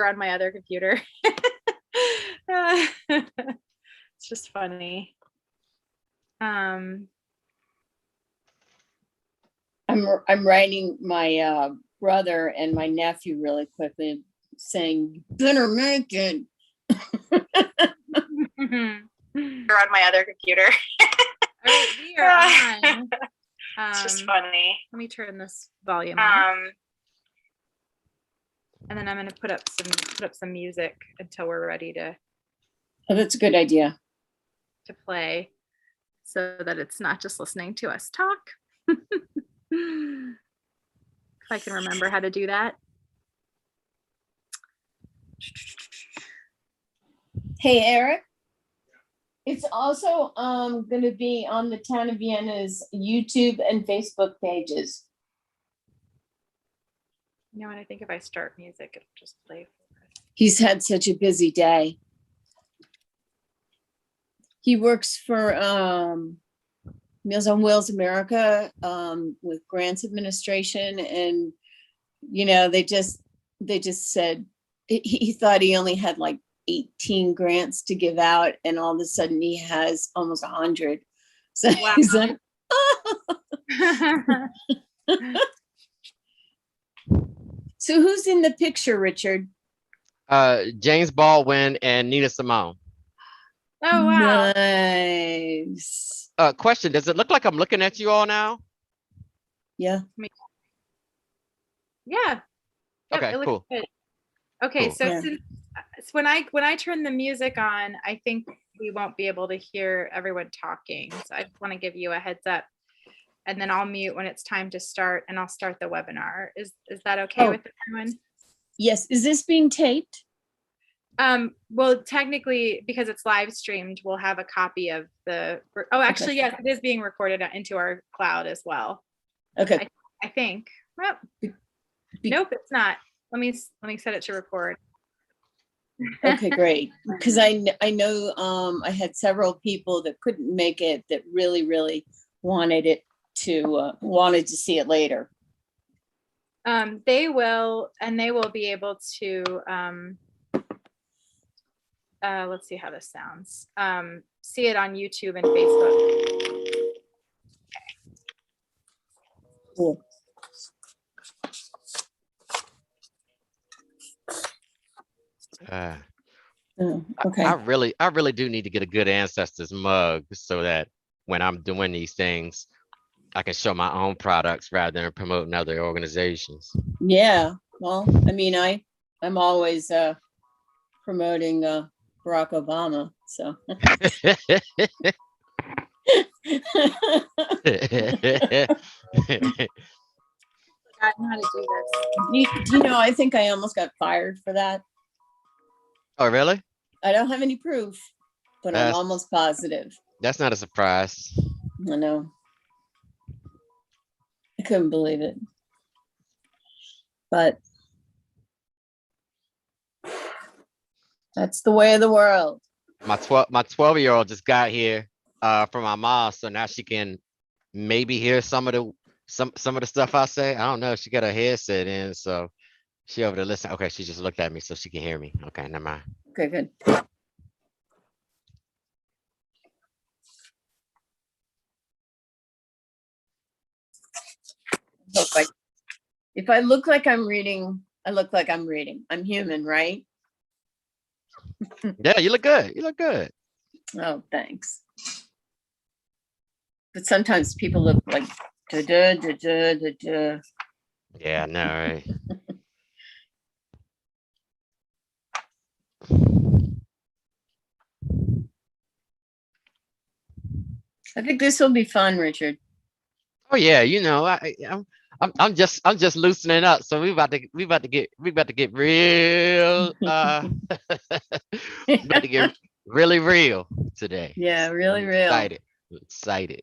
on my other computer. It's just funny. I'm writing my brother and my nephew really quickly, saying, "Better make it." You're on my other computer. All right, we are on. It's just funny. Let me turn this volume on. And then I'm going to put up some music until we're ready to. Oh, that's a good idea. To play, so that it's not just listening to us talk. If I can remember how to do that. Hey, Eric. It's also going to be on the Town of Vienna's YouTube and Facebook pages. You know, and I think if I start music, it'll just play for us. He's had such a busy day. He works for Meals on Wheels America with grants administration, and you know they just said he thought he only had like 18 grants to give out, and all of a sudden he has almost 100. So wow. He's like, oh. So who's in the picture, Richard? James Baldwin and Nina Simone. Oh wow! Nice. Question: does it look like I'm looking at you all now? Yeah. Yeah. Yep, okay. Cool. Good. Okay, cool. So yeah. Since when I turn the music on, I think we won't be able to hear everyone talking. So I just want to give you a heads up, and then I'll mute when it's time to start, and I'll start the webinar. Is that okay with everyone? Yes. Is this being taped? Well, technically, because it's live streamed, we'll have a copy of the. Oh, actually, okay. Yes, it is being recorded into our cloud as well. Okay. I think. Well, nope, it's not. Let me set it to record. Okay, great. Because I know I had several people that couldn't make it that really wanted to see it later. They will be able to. Let's see how this sounds. See it on YouTube and Facebook. Cool. Okay. I really do need to get a good Ancestors mug so that when I'm doing these things, I can show my own products rather than promoting other organizations. Yeah. Well, I mean, I'm always promoting Barack Obama. So. I know how to do this. You know, I think I almost got fired for that. Oh, really? I don't have any proof, but I'm almost positive. That's not a surprise. I know. I couldn't believe it. But that's the way of the world. My 12-year-old just got here from my mom, so now she can maybe hear some of the stuff I say. I don't know. She got her headset in, so she over there listen. Okay, she just looked at me so she can hear me. Okay, never mind. Okay, good. If I look like I'm reading, I look like I'm reading. I'm human, right? Yeah, you look good. You look good. Oh, thanks. But sometimes people look like da-da. Yeah, I know, right? I think this will be fun, Richard. Oh yeah, you know, I'm just loosening up. So we about to get real about to get really real today. Yeah, really real. Excited.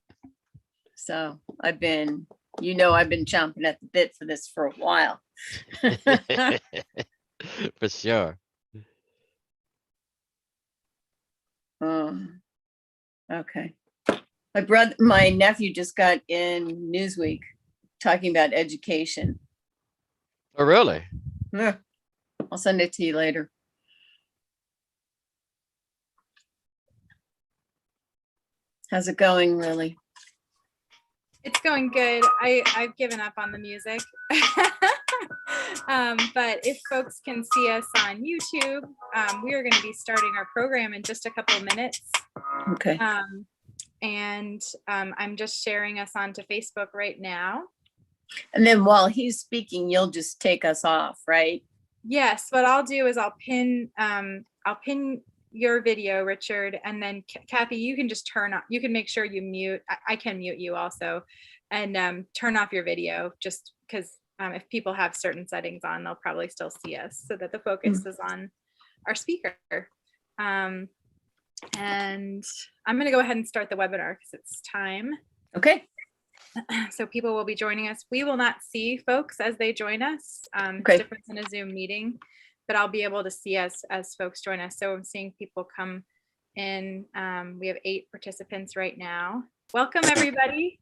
So I've been chomping at the bit for this for a while. For sure. Okay. My nephew just got in Newsweek talking about education. Oh, really? Yeah. I'll send it to you later. How's it going, Lily? It's going good. I've given up on the music. But if folks can see us on YouTube, we are going to be starting our program in just a couple of minutes. Okay. I'm just sharing us onto Facebook right now. And then while he's speaking, you'll just take us off, right? Yes, what I'll do is I'll pin your video, Richard, and then Kathy, you can just you can make sure you mute. I can mute you also, and turn off your video, just because if people have certain settings on, they'll probably still see us, so that the focus is on our speaker. And I'm going to go ahead and start the webinar because it's time. Okay. So people will be joining us. We will not see folks as they join us. Okay. It's different than a Zoom meeting, but I'll be able to see us as folks join us. So I'm seeing people come in. We have 8 participants right now. Welcome, everybody.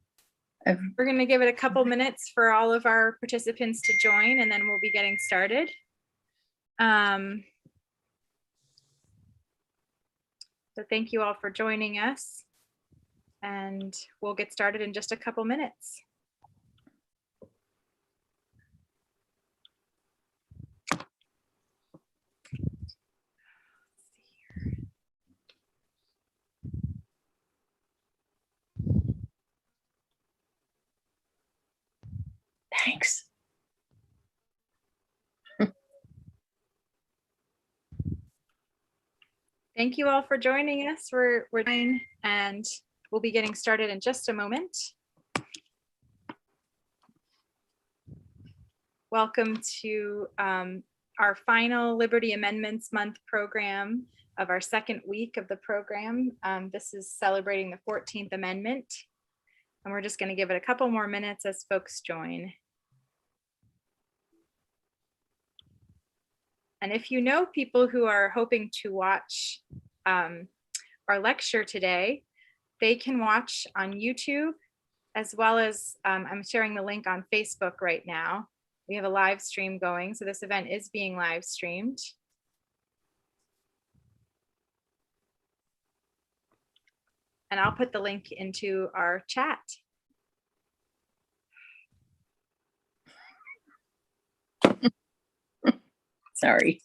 We're going to give it a couple minutes for all of our participants to join, and then we'll be getting started. So thank you all for joining us, and we'll get started in just a couple minutes. Thanks. Thank you all for joining us. We're doing, and we'll be getting started in just a moment. Welcome to our final Liberty Amendments Month program of our second week of the program. This is celebrating the 14th Amendment, and we're just going to give it a couple more minutes as folks join. And if you know people who are hoping to watch our lecture today, they can watch on YouTube, as well as I'm sharing the link on Facebook right now. We have a live stream going, so this event is being live streamed. And I'll put the link into our chat. Sorry.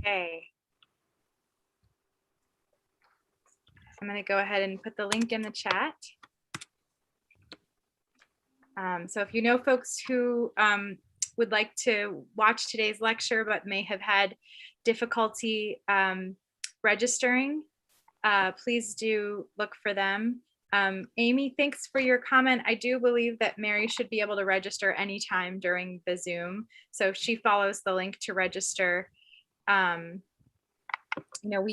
Okay. I'm going to go ahead and put the link in the chat. So if you know folks who would like to watch today's lecture but may have had difficulty registering, please do look for them. Amy, thanks for your comment. I do believe that Mary should be able to register anytime during the Zoom. So if she follows the link to register, you know,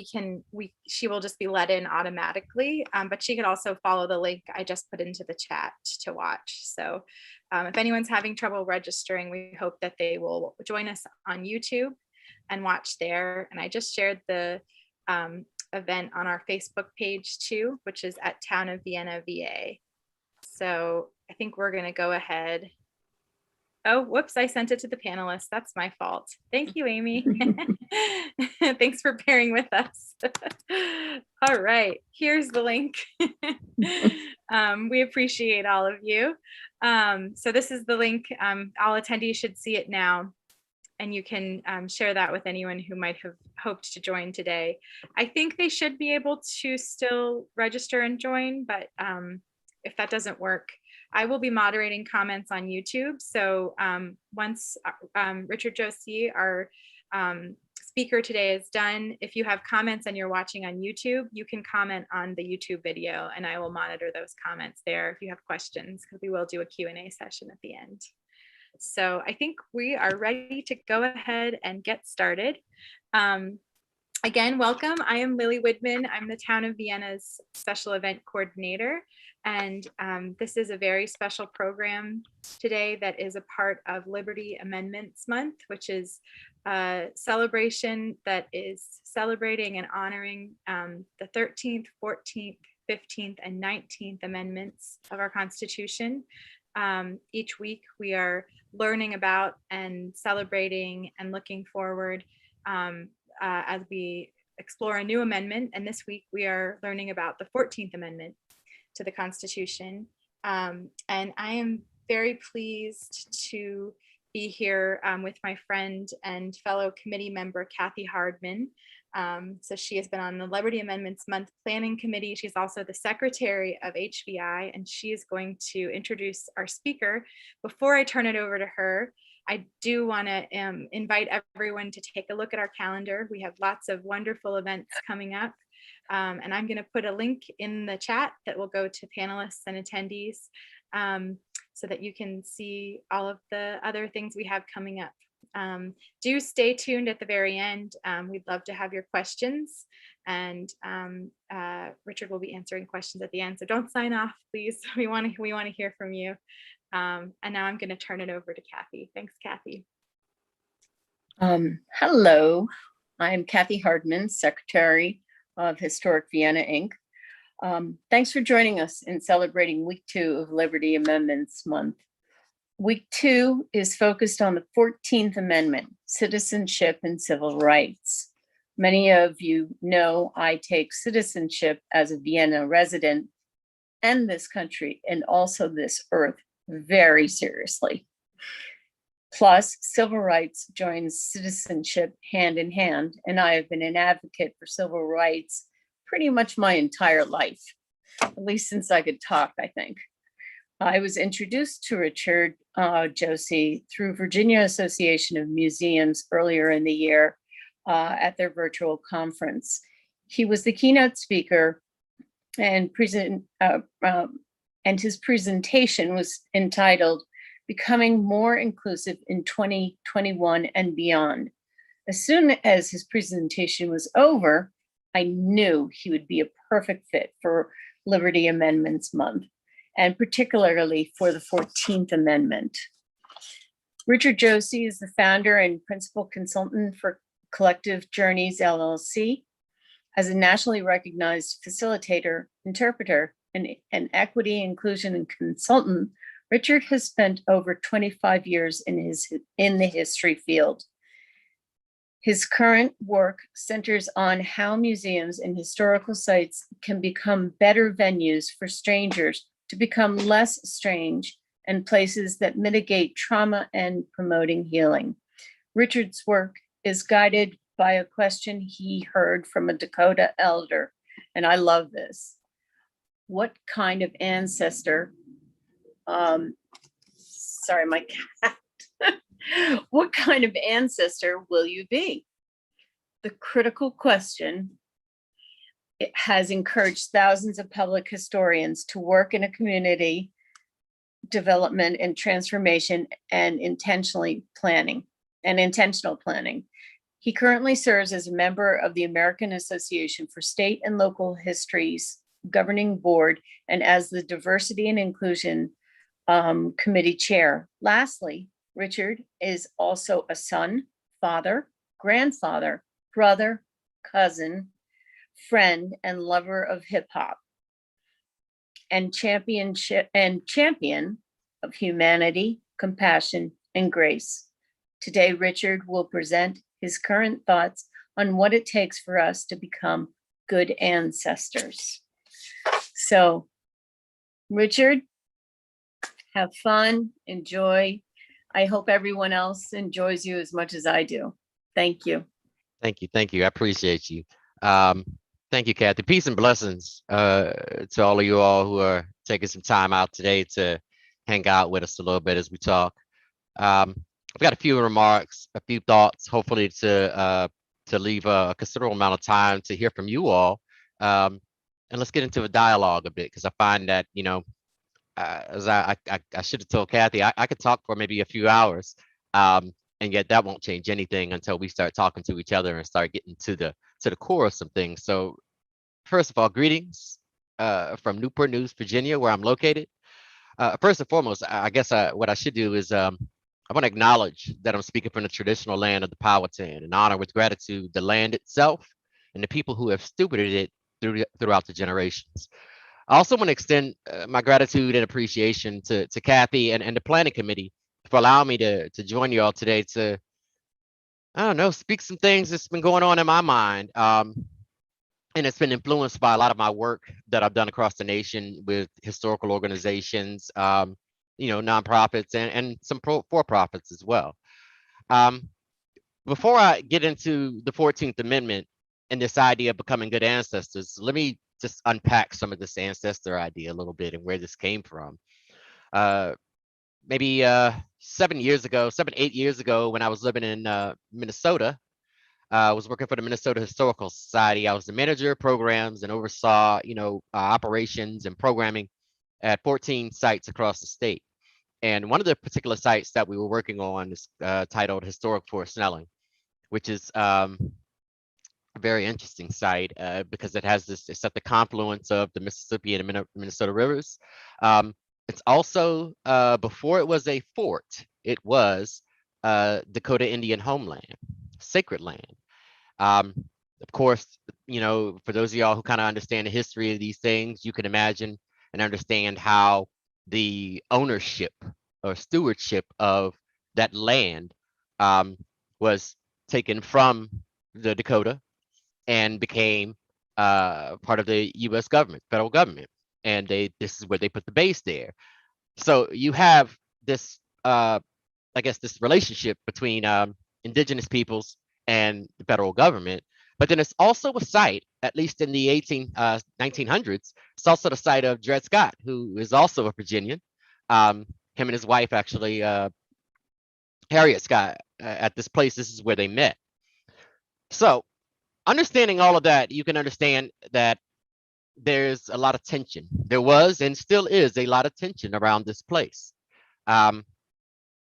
she will just be let in automatically, but she could also follow the link I just put into the chat to watch. So if anyone's having trouble registering, we hope that they will join us on YouTube and watch there. And I just shared the event on our Facebook page too, which is at Town of Vienna, VA. So I think we're going to go ahead. Oh, whoops, I sent it to the panelists. That's my fault. Thank you, Amy. Thanks for bearing with us. All right, here's the link. We appreciate all of you. So this is the link. All attendees should see it now, and you can share that with anyone who might have hoped to join today. I think they should be able to still register and join, but if that doesn't work, I will be moderating comments on YouTube. So once Richard Josey, our speaker today, is done, if you have comments and you're watching on YouTube, you can comment on the YouTube video and I will monitor those comments there if you have questions, because we will do a Q&A session at the end. So I think we are ready to go ahead and get started. Again, welcome. I am Lily Widman. I'm the Town of Vienna's Special Event Coordinator. And this is a very special program today that is a part of Liberty Amendments Month, which is a celebration that is celebrating and honoring the 13th, 14th, 15th, and 19th Amendments of our Constitution. Each week we are learning about and celebrating and looking forward as we explore a new amendment. And this week we are learning about the 14th Amendment to the Constitution. And I am very pleased to be here with my friend and fellow committee member, Kathy Hardman. So she has been on the Liberty Amendments Month Planning Committee. She's also the secretary of HVI, and she is going to introduce our speaker. Before I turn it over to her, I do want to invite everyone to take a look at our calendar. We have lots of wonderful events coming up. And I'm going to put a link in the chat that will go to panelists and attendees so that you can see all of the other things we have coming up. Do stay tuned at the very end. We'd love to have your questions, and Richard will be answering questions at the end. So don't sign off, please. We want to hear from you. And now I'm going to turn it over to Kathy. Thanks, Kathy. Hello, I'm Kathy Hardman, Secretary of Historic Vienna, Inc. Thanks for joining us in celebrating Week 2 of Liberty Amendments Month. Week 2 is focused on the 14th Amendment, citizenship and civil rights. Many of you know I take citizenship as a Vienna resident and this country and also this earth very seriously. Plus, civil rights joins citizenship hand in hand, and I have been an advocate for civil rights pretty much my entire life, at least since I could talk, I think. I was introduced to Richard Josey through Virginia Association of Museums earlier in the year at their virtual conference. He was the keynote speaker, and his presentation was entitled Becoming More Inclusive in 2021 and Beyond. As soon as his presentation was over, I knew he would be a perfect fit for Liberty Amendments Month, and particularly for the 14th Amendment. Richard Josey is the founder and principal consultant for Collective Journeys, LLC. As a nationally recognized facilitator, interpreter, and equity, inclusion, and consultant, Richard has spent over 25 years in the history field. His current work centers on how museums and historical sites can become better venues for strangers to become less strange and places that mitigate trauma and promoting healing. Richard's work is guided by a question he heard from a Dakota elder, and I love this. What kind of ancestor, sorry, my cat. What kind of ancestor will you be? The critical question, it has encouraged thousands of public historians to work in a community development and transformation and intentional planning. He currently serves as a member of the American Association for State and Local Histories Governing Board and as the Diversity and Inclusion Committee Chair. Lastly, Richard is also a son, father, grandfather, brother, cousin, friend, and lover of hip hop, and champion of humanity, compassion, and grace. Today, Richard will present his current thoughts on what it takes for us to become good ancestors. So, Richard, have fun, enjoy. I hope everyone else enjoys you as much as I do. Thank you. Thank you. Thank you. I appreciate you. Thank you, Kathy. Peace and blessings to all of you all who are taking some time out today to hang out with us a little bit as we talk. I've got a few remarks, a few thoughts, hopefully to leave a considerable amount of time to hear from you all. And let's get into a dialogue a bit, because I find that, you know, as I should have told Kathy, I could talk for maybe a few hours, and yet that won't change anything until we start talking to each other and start getting to the to the core of some things. So first of all, greetings from Newport News, Virginia, where I'm located. First and foremost, I guess what I should do is I want to acknowledge that I'm speaking from the traditional land of the Powhatan and honor with gratitude the land itself and the people who have stewarded it throughout the generations. I also want to extend my gratitude and appreciation to Kathy and the planning committee for allowing me to join you all today to, I don't know, speak some things that's been going on in my mind. And it's been influenced by a lot of my work that I've done across the nation with historical organizations, nonprofits, and some for-profits as well. Before I get into the 14th Amendment and this idea of becoming good ancestors, let me just unpack some of this ancestor idea a little bit and where this came from. Maybe 7, 8 years ago, when I was living in Minnesota, I was working for the Minnesota Historical Society. I was the manager of programs and oversaw, operations and programming at 14 sites across the state. And one of the particular sites that we were working on is titled Historic Fort Snelling, which is a very interesting site because it's at the confluence of the Mississippi and the Minnesota rivers. It's also, before it was a fort, it was Dakota Indian homeland, sacred land. Of course, for those of y'all who kind of understand the history of these things, you can imagine and understand how the ownership or stewardship of that land was taken from the Dakota and became part of the U.S. government, federal government, and this is where they put the base there. So you have this, I guess, this relationship between indigenous peoples and the federal government. But then it's also a site, at least in the 1900s, it's also the site of Dred Scott, who is also a Virginian. Him and his wife, actually, Harriet Scott, at this place, this is where they met. So understanding all of that, you can understand that there's a lot of tension. There was and still is a lot of tension around this place.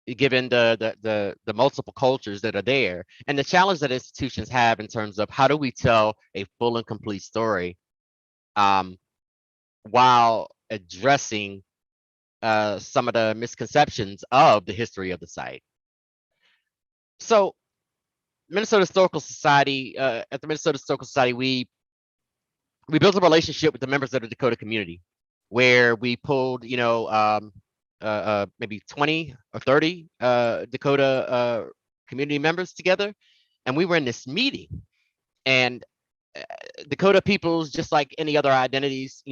Given the multiple cultures that are there and the challenge that institutions have in terms of how do we tell a full and complete story while addressing some of the misconceptions of the history of the site. So Minnesota Historical Society, at the Minnesota Historical Society, we built a relationship with the members of the Dakota community where we pulled, maybe 20 or 30 Dakota community members together. And we were in this meeting, and Dakota peoples, just like any other identities,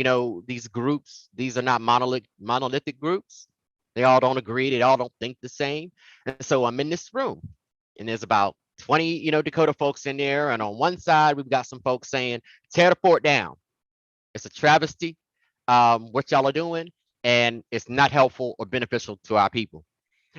these groups, these are not monolithic groups. They all don't agree. They all don't think the same. And so I'm in this room, and there's about 20, Dakota folks in there. And on one side, we've got some folks saying, tear the fort down. It's a travesty, what y'all are doing, and it's not helpful or beneficial to our people.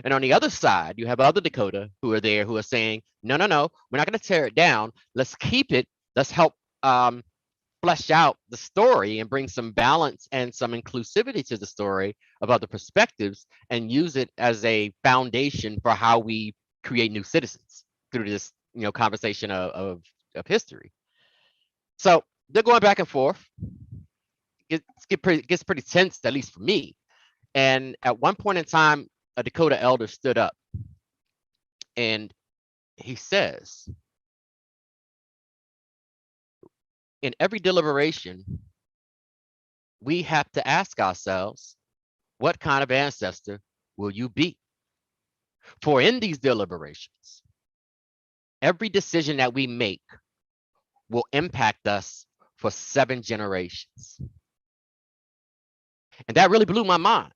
And on the other side, you have other Dakota who are there who are saying, no, we're not going to tear it down. Let's keep it. Let's help flesh out the story and bring some balance and some inclusivity to the story of other perspectives and use it as a foundation for how we create new citizens through this, conversation of history. So they're going back and forth. It gets pretty tense, at least for me. And at one point in time, a Dakota elder stood up and he says, in every deliberation, we have to ask ourselves, what kind of ancestor will you be? For in these deliberations, every decision that we make will impact us for 7 generations. And that really blew my mind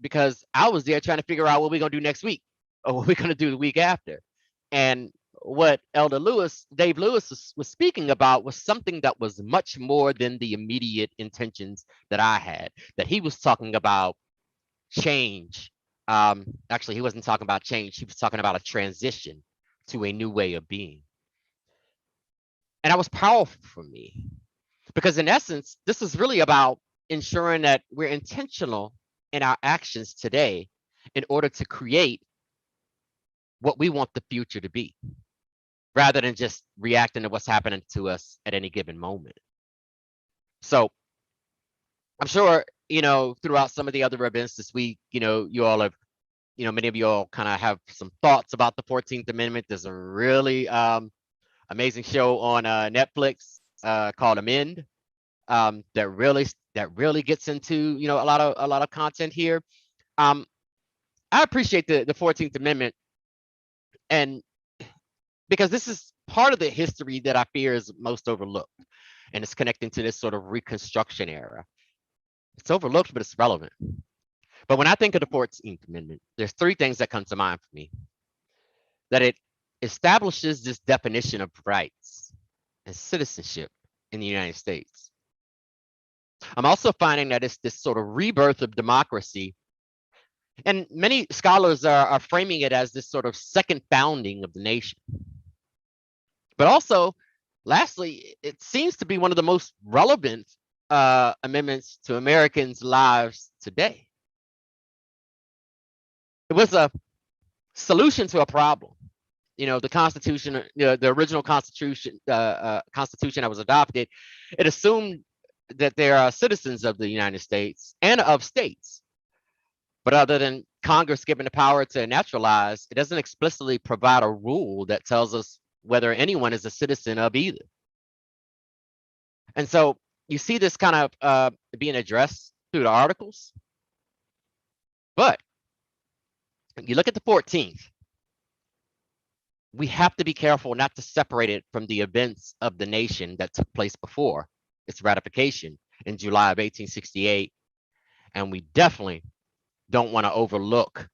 because I was there trying to figure out what we're going to do next week or what we're going to do the week after. And what Elder Dave Lewis was speaking about was something that was much more than the immediate intentions that I had, that he was talking about change. Actually, he wasn't talking about change. He was talking about a transition to a new way of being. And that was powerful for me because in essence, this is really about ensuring that we're intentional in our actions today in order to create what we want the future to be rather than just reacting to what's happening to us at any given moment. So I'm sure, throughout some of the other events this week, you all have, many of you all kind of have some thoughts about the 14th Amendment. There's a really amazing show on Netflix called Amend that really gets into, a lot of content here. I appreciate the 14th Amendment, and because this is part of the history that I fear is most overlooked, and it's connecting to this sort of Reconstruction era. It's overlooked, but it's relevant. But when I think of the 14th Amendment, there's three things that come to mind for me. That it establishes this definition of rights and citizenship in the United States. I'm also finding that it's this sort of rebirth of democracy. And many scholars are framing it as this sort of second founding of the nation. But also, lastly, it seems to be one of the most relevant amendments to Americans' lives today. It was a solution to a problem. The Constitution, the original Constitution that was adopted, it assumed that there are citizens of the United States and of states. But other than Congress giving the power to naturalize, it doesn't explicitly provide a rule that tells us whether anyone is a citizen of either. And so you see this kind of being addressed through the articles. But you look at the 14th, we have to be careful not to separate it from the events of the nation that took place before its ratification in July of 1868. And we definitely don't want to overlook,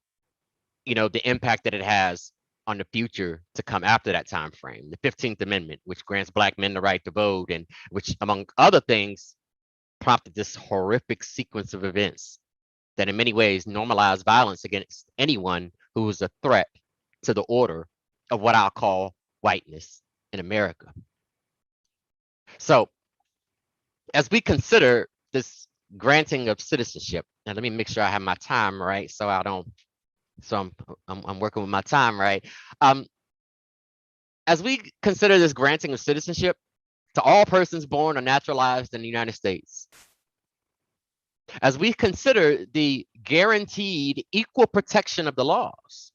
the impact that it has on the future to come after that time frame. The 15th Amendment, which grants Black men the right to vote, and which, among other things, prompted this horrific sequence of events that in many ways normalized violence against anyone who was a threat to the order of what I'll call whiteness in America. So as we consider this granting of citizenship, and let me make sure I have my time right, so I'm working with my time right. As we consider this granting of citizenship to all persons born or naturalized in the United States, as we consider the guaranteed equal protection of the laws,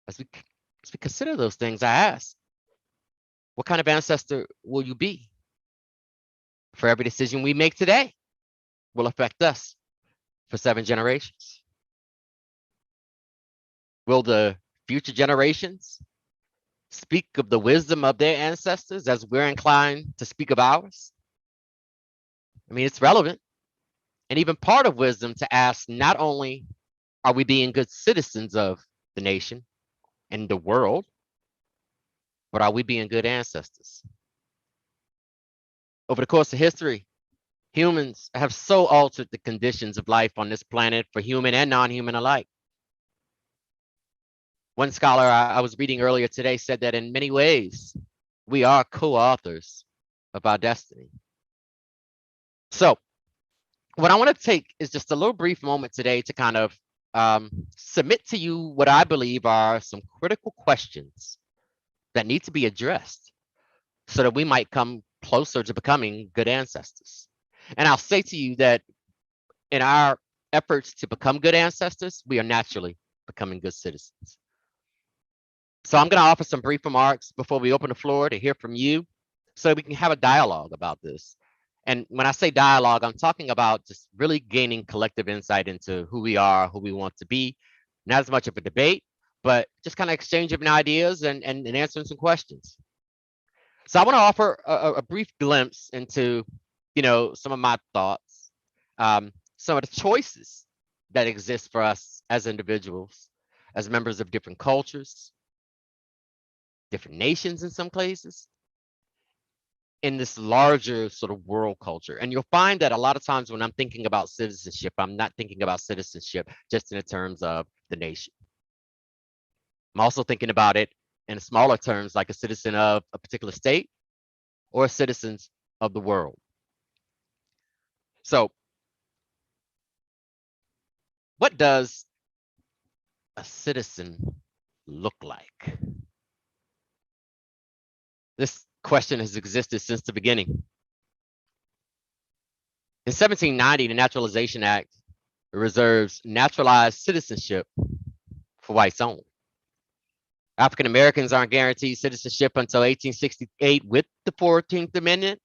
as we consider those things, I ask, what kind of ancestor will you be? For every decision we make today will affect us for 7 generations. Will the future generations speak of the wisdom of their ancestors as we're inclined to speak of ours? I mean, it's relevant and even part of wisdom to ask, not only are we being good citizens of the nation and the world, but are we being good ancestors? Over the course of history, humans have so altered the conditions of life on this planet for human and non-human alike. One scholar I was reading earlier today said that in many ways, we are co-authors of our destiny. So what I want to take is just a little brief moment today to kind of submit to you what I believe are some critical questions that need to be addressed so that we might come closer to becoming good ancestors. And I'll say to you that in our efforts to become good ancestors, we are naturally becoming good citizens. So I'm going to offer some brief remarks before we open the floor to hear from you so we can have a dialogue about this. And when I say dialogue, I'm talking about just really gaining collective insight into who we are, who we want to be. Not as much of a debate, but just kind of exchanging ideas and answering some questions. So I want to offer a brief glimpse into, some of my thoughts, some of the choices that exist for us as individuals, as members of different cultures, different nations in some cases, in this larger sort of world culture. And you'll find that a lot of times when I'm thinking about citizenship, I'm not thinking about citizenship just in the terms of the nation. I'm also thinking about it in smaller terms, like a citizen of a particular state or citizens of the world. So what does a citizen look like? This question has existed since the beginning. In 1790, the Naturalization Act reserves naturalized citizenship for whites only. African Americans aren't guaranteed citizenship until 1868 with the 14th Amendment.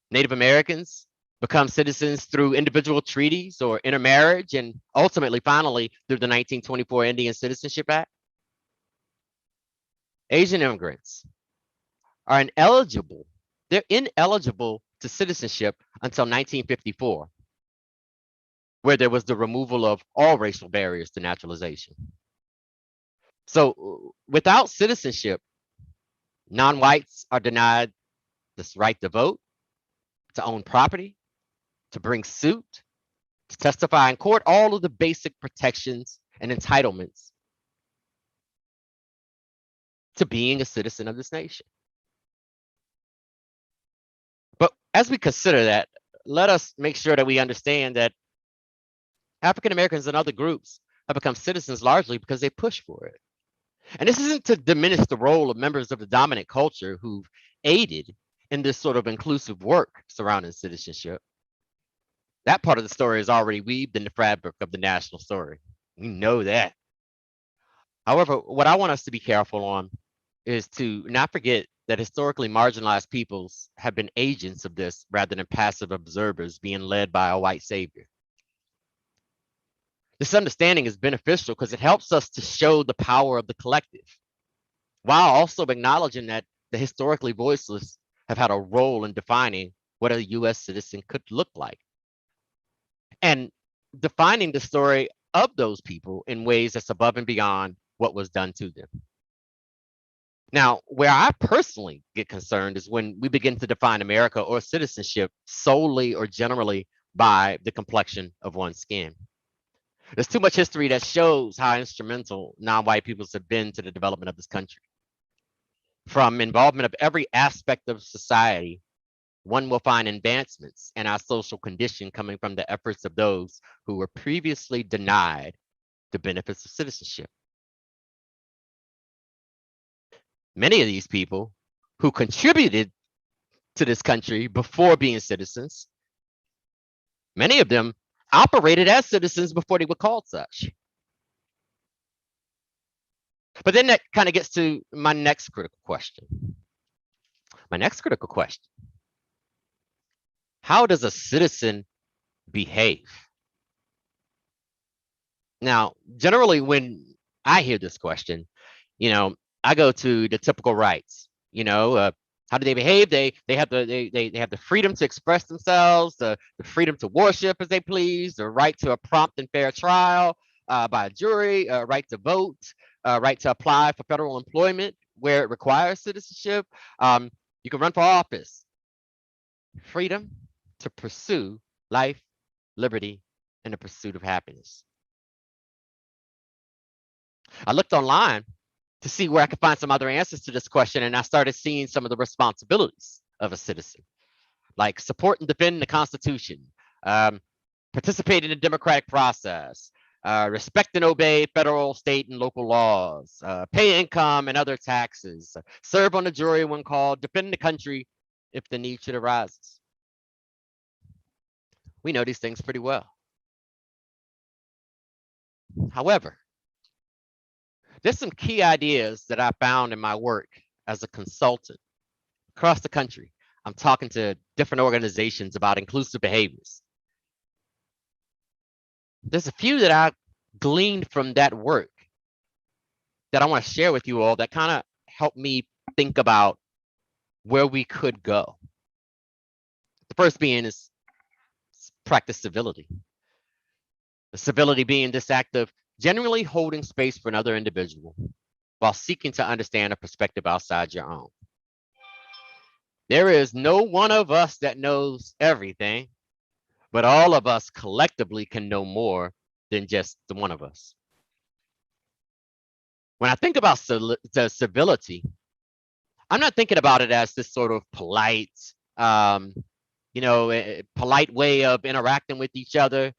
Native Americans become citizens through individual treaties or intermarriage, and ultimately, finally, through the 1924 Indian Citizenship Act. Asian immigrants are ineligible. They're ineligible to citizenship until 1954, where there was the removal of all racial barriers to naturalization. So without citizenship, non-whites are denied this right to vote, to own property, to bring suit, to testify in court, all of the basic protections and entitlements to being a citizen of this nation. But as we consider that, let us make sure that we understand that African Americans and other groups have become citizens largely because they push for it. And this isn't to diminish the role of members of the dominant culture who've aided in this sort of inclusive work surrounding citizenship. That part of the story is already weaved in the fabric of the national story. We know that. However, what I want us to be careful on is to not forget that historically marginalized peoples have been agents of this rather than passive observers being led by a white savior. This understanding is beneficial because it helps us to show the power of the collective, while also acknowledging that the historically voiceless have had a role in defining what a US citizen could look like, and defining the story of those people in ways that's above and beyond what was done to them. Now, where I personally get concerned is when we begin to define America or citizenship solely or generally by the complexion of one's skin. There's too much history that shows how instrumental non-white peoples have been to the development of this country. From involvement of every aspect of society, one will find advancements in our social condition coming from the efforts of those who were previously denied the benefits of citizenship. Many of these people who contributed to this country before being citizens, many of them operated as citizens before they were called such. But then that kind of gets to my next critical question. My next critical question: how does a citizen behave? Now, generally, when I hear this question, I go to the typical rights. How do they behave? They have the freedom to express themselves, the freedom to worship as they please, the right to a prompt and fair trial by a jury, right to vote, right to apply for federal employment where it requires citizenship. You can run for office. Freedom to pursue life, liberty, and the pursuit of happiness. I looked online to see where I could find some other answers to this question, and I started seeing some of the responsibilities of a citizen, like support and defend the Constitution, participate in the democratic process, respect and obey federal, state, and local laws, pay income and other taxes, serve on the jury when called, defend the country if the need should arise. We know these things pretty well. However, there's some key ideas that I found in my work as a consultant across the country. I'm talking to different organizations about inclusive behaviors. There's a few that I gleaned from that work that I want to share with you all that kind of helped me think about where we could go. The first being is practice civility. The civility being this act of genuinely holding space for another individual while seeking to understand a perspective outside your own. There is no one of us that knows everything, but all of us collectively can know more than just the one of us. When I think about the civility, I'm not thinking about it as this sort of polite, polite way of interacting with each other.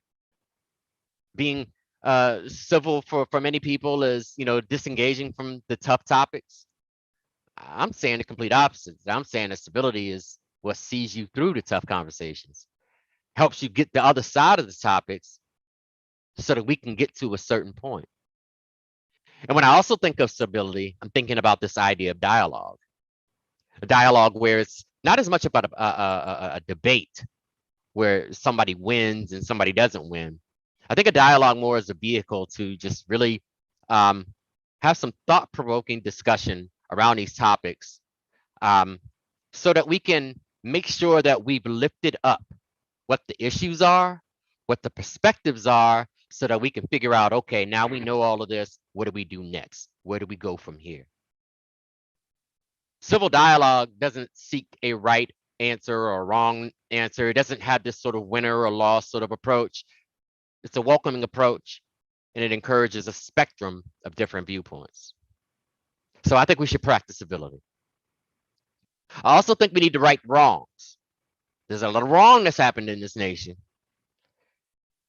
Being civil for many people is, disengaging from the tough topics. I'm saying the complete opposite. I'm saying that stability is what sees you through the tough conversations, helps you get the other side of the topics so that we can get to a certain point. And when I also think of stability, I'm thinking about this idea of dialogue, a dialogue where it's not as much about a debate where somebody wins and somebody doesn't win. I think a dialogue more is a vehicle to just really um, have some thought-provoking discussion around these topics, um, so that we can make sure that we've lifted up what the issues are, what the perspectives are, so that we can figure out, okay, now we know all of this. What do we do next? Where do we go from here? Civil dialogue doesn't seek a right answer or a wrong answer. It doesn't have this sort of winner or loss sort of approach. It's a welcoming approach, and it encourages a spectrum of different viewpoints. So I think we should practice civility. I also think we need to right wrongs. There's a lot of wrong that's happened in this nation.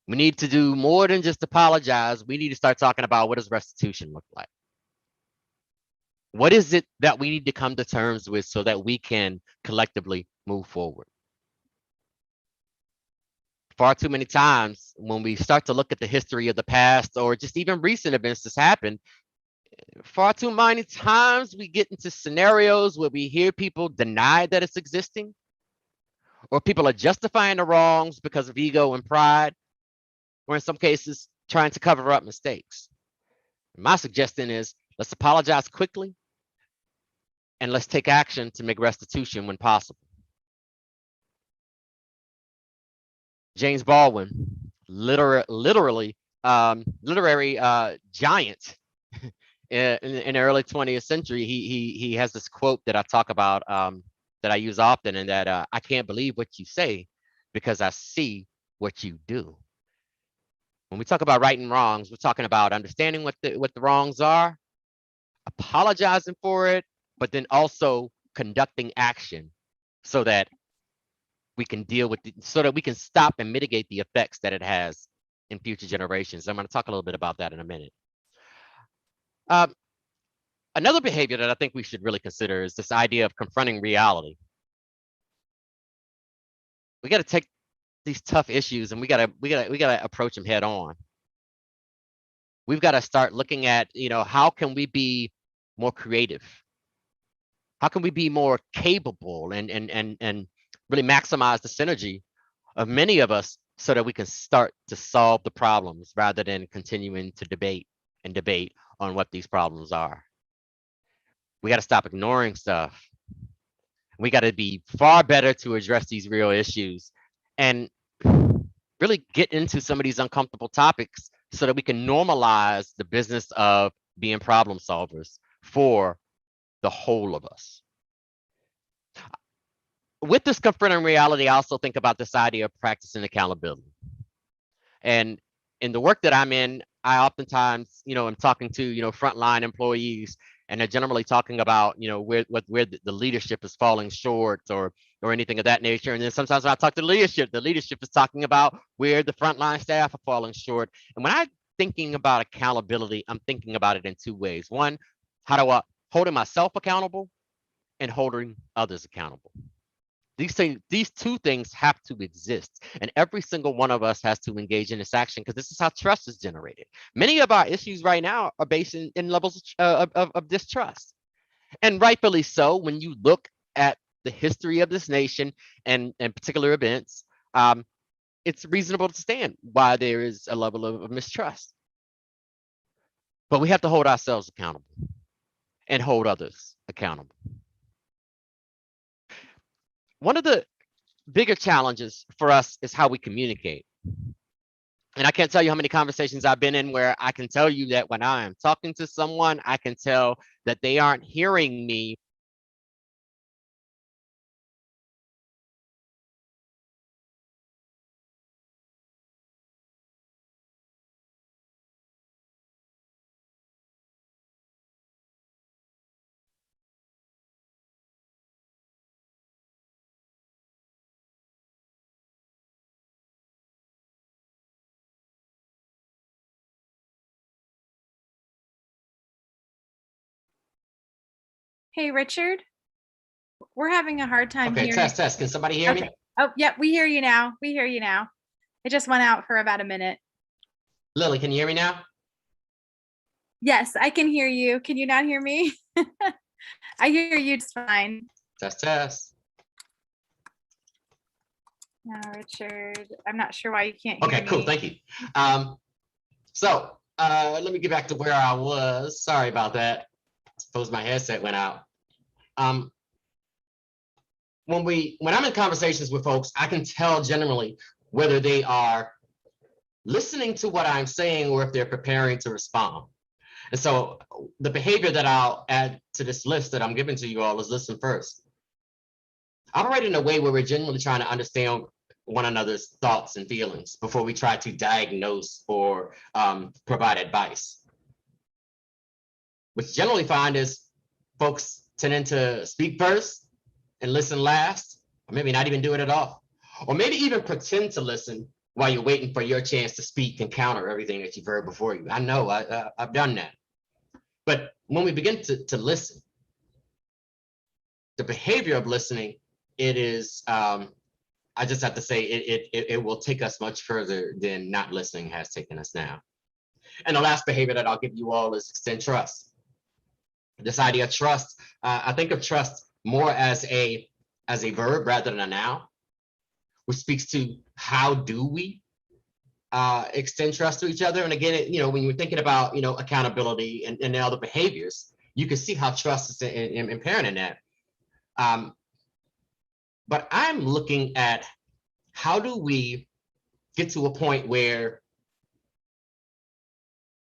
We need to do more than just apologize. We need to start talking about, what does restitution look like? What is it that we need to come to terms with so that we can collectively move forward? Far too many times when we start to look at the history of the past or just even recent events that's happened, far too many times we get into scenarios where we hear people deny that it's existing, or people are justifying the wrongs because of ego and pride, or in some cases, trying to cover up mistakes. My suggestion is, let's apologize quickly and let's take action to make restitution when possible. James Baldwin, literary giant in the early 20th century, he has this quote that I talk about, that I use often, and that I can't believe what you say because I see what you do. When we talk about right and wrongs, we're talking about understanding what the wrongs are, apologizing for it, but then also conducting action so that we can deal with it, so that we can stop and mitigate the effects that it has in future generations. I'm going to talk a little bit about that in a minute. Another behavior that I think we should really consider is this idea of confronting reality. We got to take these tough issues and we got to approach them head on. We've got to start looking at, how can we be more creative? How can we be more capable and really maximize the synergy of many of us so that we can start to solve the problems rather than continuing to debate on what these problems are? We got to stop ignoring stuff. We got to be far better to address these real issues and really get into some of these uncomfortable topics so that we can normalize the business of being problem solvers for the whole of us. With this confronting reality, I also think about this idea of practicing accountability. And in the work that I'm in, I oftentimes, I'm talking to, frontline employees, and they're generally talking about, where the leadership is falling short or anything of that nature. And then sometimes when I talk to the leadership is talking about where the frontline staff are falling short. And when I'm thinking about accountability, I'm thinking about it in two ways. One, how do I holding myself accountable and holding others accountable? These two things have to exist, and every single one of us has to engage in this action because this is how trust is generated. Many of our issues right now are based in levels of distrust, and rightfully so. When you look at the history of this nation and particular events, it's reasonable to stand why there is a level of mistrust. But we have to hold ourselves accountable and hold others accountable. One of the bigger challenges for us is how we communicate. And I can't tell you how many conversations I've been in where I can tell you that when I am talking to someone, I can tell that they aren't hearing me Hey, Richard, we're having a hard time Okay, hearing. test. Can somebody hear me? Oh, yep, we hear you now. We hear you now. It just went out for about a minute. Lily, can you hear me now? Yes, I can hear you. Can you not hear me? I hear you just fine. Test. No, Richard, I'm not sure why you can't hear me. Okay, cool, thank you. So let me get back to where I was. Sorry about that. Suppose my headset went out. When I'm in conversations with folks, I can tell generally whether they are listening to what I'm saying or if they're preparing to respond. And so the behavior that I'll add to this list that I'm giving to you all is listen first. Operate in a way where we're genuinely trying to understand one another's thoughts and feelings before we try to diagnose or provide advice. What you generally find is folks tending to speak first and listen last, or maybe not even do it at all. Or maybe even pretend to listen while you're waiting for your chance to speak and counter everything that you've heard before you. I know, I've done that. But when we begin to listen, the behavior of listening, it is, I just have to say, it will take us much further than not listening has taken us now. And the last behavior that I'll give you all is extend trust. This idea of trust, I think of trust more as a verb rather than a noun, which speaks to how do we extend trust to each other. And again, when you're thinking about, accountability and other behaviors, you can see how trust is inherent in that. But I'm looking at how do we get to a point where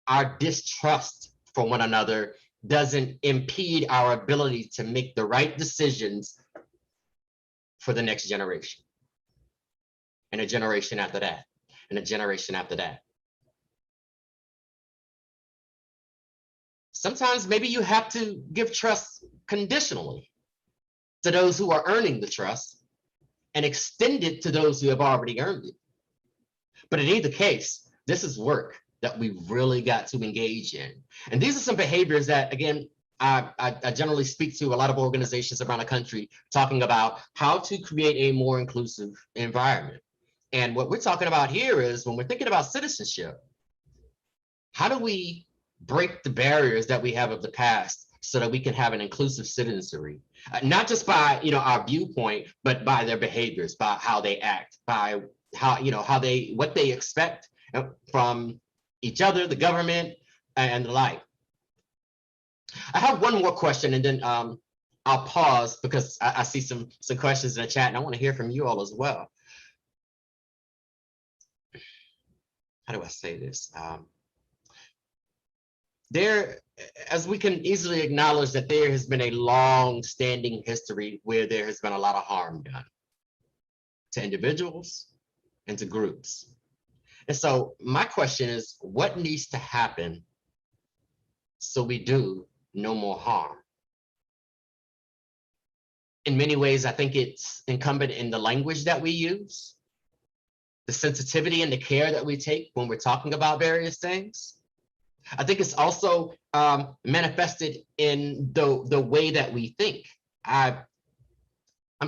our distrust for one another doesn't impede our ability to make the right decisions for the next generation, and a generation after that, and a generation after that. Sometimes maybe you have to give trust conditionally to those who are earning the trust and extend it to those who have already earned it. But in either case, this is work that we really got to engage in. And these are some behaviors that, again, I generally speak to a lot of organizations around the country talking about how to create a more inclusive environment. And what we're talking about here is when we're thinking about citizenship, how do we break the barriers that we have of the past so that we can have an inclusive citizenry, not just by our viewpoint, but by their behaviors, by how they act, by how what they expect from each other, the government, and the like. I have one more question, and then I'll pause because I see some questions in the chat, and I want to hear from you all as well. How do I say this? As we can easily acknowledge that there has been a long-standing history where there has been a lot of harm done to individuals and to groups. And so my question is, what needs to happen so we do no more harm? In many ways, I think it's incumbent in the language that we use, the sensitivity and the care that we take when we're talking about various things. I think it's also manifested in the way that we think. I'm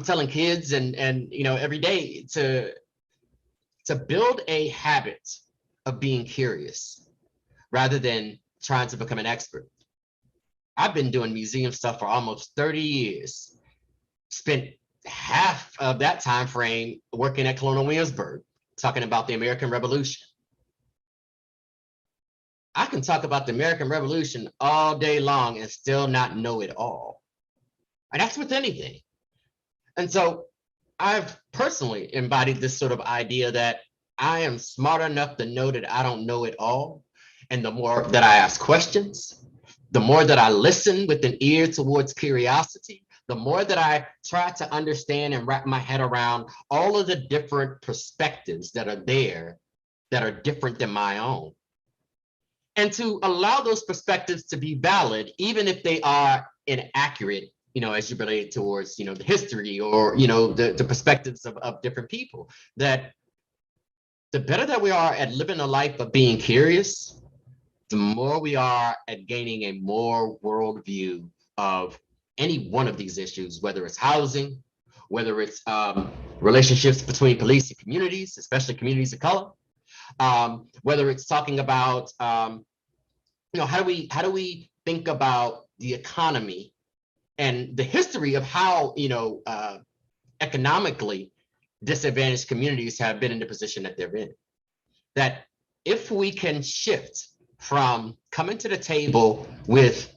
telling kids and every day to build a habit of being curious rather than trying to become an expert. I've been doing museum stuff for almost 30 years. Spent half of that time frame working at Colonial Williamsburg, talking about the American Revolution. I can talk about the American Revolution all day long and still not know it all. And that's with anything. And so I've personally embodied this sort of idea that I am smart enough to know that I don't know it all. And the more that I ask questions, the more that I listen with an ear towards curiosity, the more that I try to understand and wrap my head around all of the different perspectives that are there that are different than my own. And to allow those perspectives to be valid, even if they are inaccurate, as you relate towards, the history or, the perspectives of different people, that the better that we are at living a life of being curious, the more we are at gaining a more worldview of any one of these issues, whether it's housing, whether it's relationships between police and communities, especially communities of color, whether it's talking about, how do we think about the economy and the history of how, economically disadvantaged communities have been in the position that they're in. That if we can shift from coming to the table with,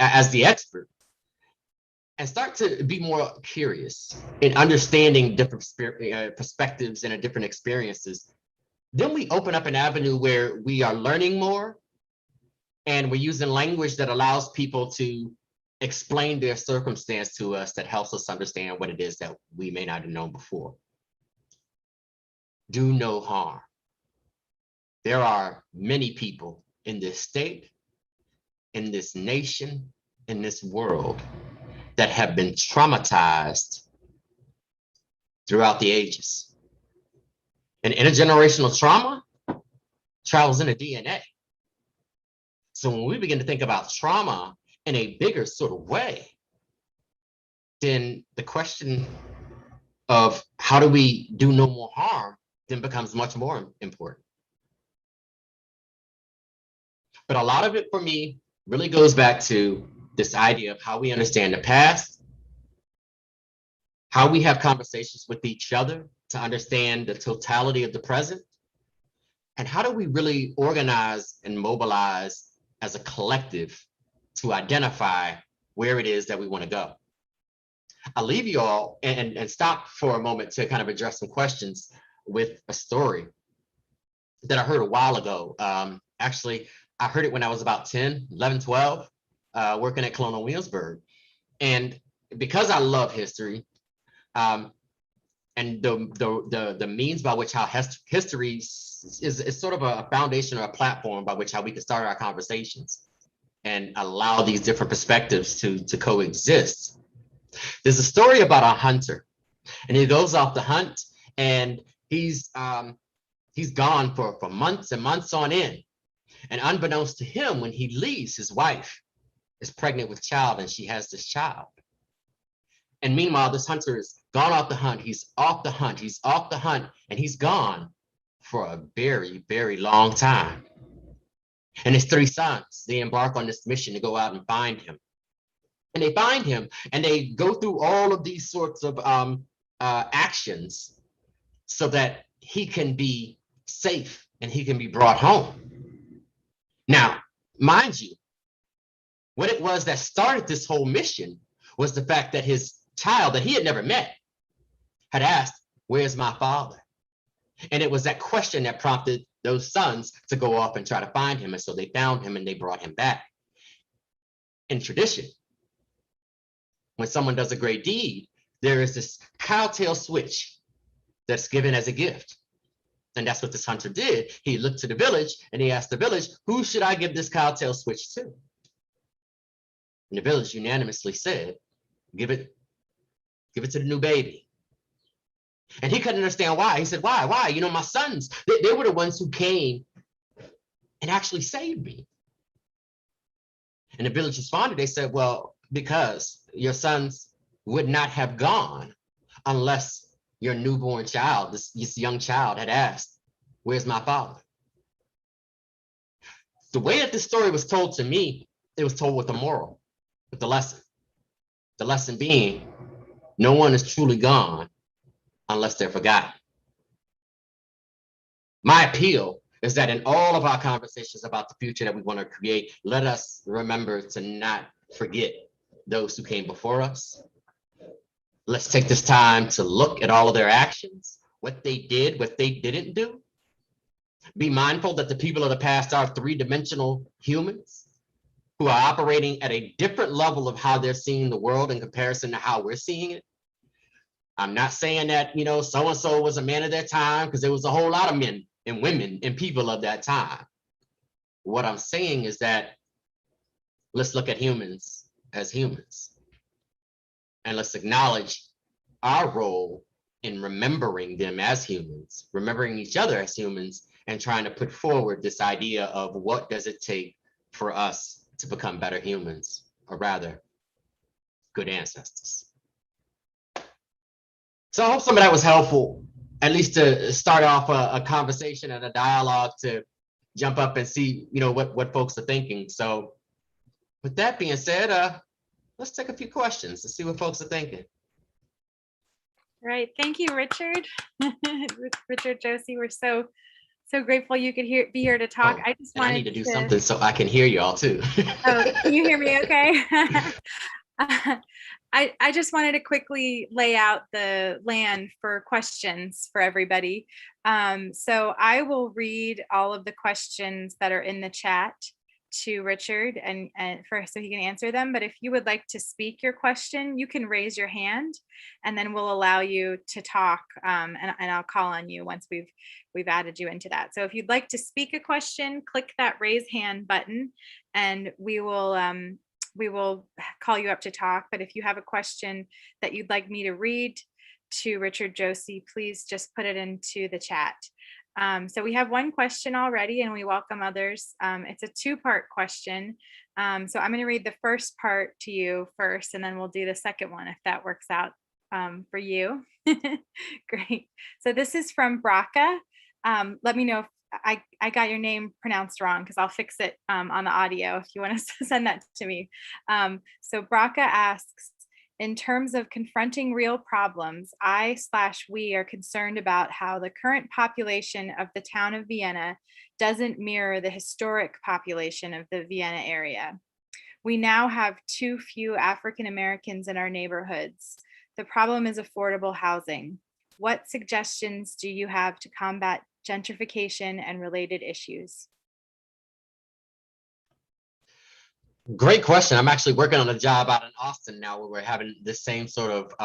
as the expert, and start to be more curious in understanding different perspectives and different experiences, then we open up an avenue where we are learning more and we're using language that allows people to explain their circumstance to us, that helps us understand what it is that we may not have known before. Do no harm. There are many people in this state, in this nation, in this world that have been traumatized throughout the ages. And intergenerational trauma travels in the DNA. So when we begin to think about trauma in a bigger sort of way, then the question of how do we do no more harm then becomes much more important. But a lot of it for me really goes back to this idea of how we understand the past, how we have conversations with each other to understand the totality of the present, and how do we really organize and mobilize as a collective to identify where it is that we want to go. I'll leave you all and stop for a moment to kind of address some questions with a story that I heard a while ago. Actually, I heard it when I was about 10, 11, 12, working at Colonial Williamsburg. And because I love history, and the means by which how history is sort of a foundation or a platform by which how we can start our conversations and allow these different perspectives to coexist. There's a story about a hunter, and he goes off the hunt, and he's gone for months and months on end. And unbeknownst to him, when he leaves, his wife is pregnant with child, and she has this child. And meanwhile, this hunter is gone off the hunt. He's off the hunt. He's off the hunt, and he's gone for a very, very long time. And his 3 sons, they embark on this mission to go out and find him. And they find him, and they go through all of these sorts of actions so that he can be safe and he can be brought home. Now, mind you, what it was that started this whole mission was the fact that his child that he had never met had asked, "Where's my father?" And it was that question that prompted those sons to go off and try to find him. And so they found him and they brought him back. In tradition, when someone does a great deed, there is this cowtail switch that's given as a gift. And that's what this hunter did. He looked to the village and he asked the village, "Who should I give this cowtail switch to?" And the village unanimously said, give it to the new baby. And he couldn't understand why. He said, why? My sons, they were the ones who came and actually saved me. And the village responded. They said, well, because your sons would not have gone unless your newborn child, this young child, had asked, "Where's my father?" The way that this story was told to me, it was told with a moral, with the lesson. The lesson being, no one is truly gone unless they're forgotten. My appeal is that in all of our conversations about the future that we want to create, let us remember to not forget those who came before us. Let's take this time to look at all of their actions, what they did, what they didn't do. Be mindful that the people of the past are 3-dimensional humans who are operating at a different level of how they're seeing the world in comparison to how we're seeing it. I'm not saying that, so-and-so was a man of their time, because there was a whole lot of men and women and people of that time. What I'm saying is that let's look at humans as humans. And let's acknowledge our role in remembering them as humans, remembering each other as humans, and trying to put forward this idea of what does it take for us to become better humans, or rather, good ancestors. So I hope some of that was helpful, at least to start off a conversation and a dialogue to jump up and see, what folks are thinking. So with that being said, let's take a few questions to see what folks are thinking. Right. Thank you, Richard. Richard, Josey, we're so grateful you could be here to talk. Oh, I just and wanted I need to do something so I can hear y'all too. Oh, can you hear me okay? I just wanted to quickly lay out the land for questions for everybody. So I will read all of the questions that are in the chat to Richard and so he can answer them. But if you would like to speak your question, you can raise your hand and then we'll allow you to talk, and I'll call on you once we've added you into that. So if you'd like to speak a question, click that raise hand button and we will call you up to talk. But if you have a question that you'd like me to read to Richard Josey, please just put it into the chat. So we have one question already and we welcome others. It's a two-part question. So I'm going to read the first part to you first, and then we'll do the second one if that works out for you. Great. So this is from Braca. Let me know if I got your name pronounced wrong because I'll fix it on the audio if you want to send that to me. So Braca asks, in terms of confronting real problems, we are concerned about how the current population of the town of Vienna doesn't mirror the historic population of the Vienna area. We now have too few African Americans in our neighborhoods. The problem is affordable housing. What suggestions do you have to combat gentrification and related issues? Great question. I'm actually working on a job out in Austin now where we're having this same sort of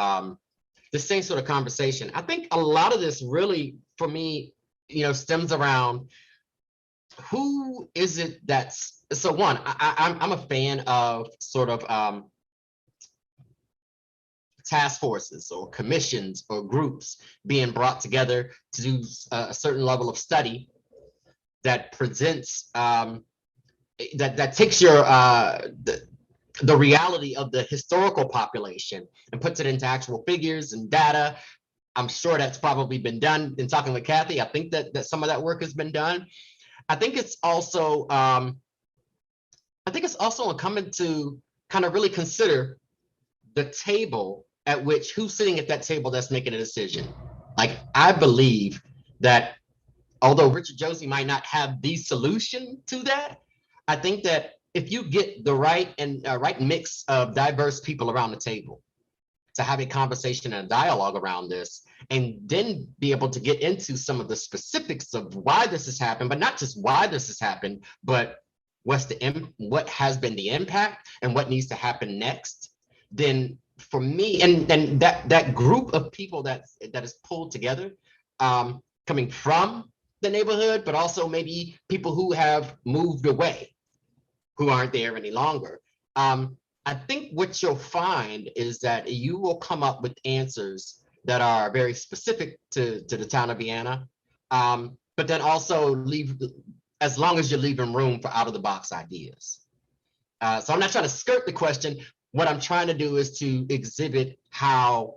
conversation. I think a lot of this really, for me, stems around who is it that's, so one, I'm a fan of sort of task forces or commissions or groups being brought together to do a certain level of study that presents that takes your the reality of the historical population and puts it into actual figures and data. I'm sure that's probably been done in talking with Kathy. I think that some of that work has been done. I think it's also incumbent to kind of really consider the table at which who's sitting at that table that's making a decision. Like, I believe that although Richard Josey might not have the solution to that, I think that if you get the right mix of diverse people around the table to have a conversation and a dialogue around this, and then be able to get into some of the specifics of why this has happened, but not just why this has happened, but what has been the impact and what needs to happen next, then for me, and that group of people that is pulled together, coming from the neighborhood, but also maybe people who have moved away, who aren't there any longer. I think what you'll find is that you will come up with answers that are very specific to the town of Vienna, but then also as long as you're leaving room for out of the box ideas. So I'm not trying to skirt the question. What I'm trying to do is to exhibit how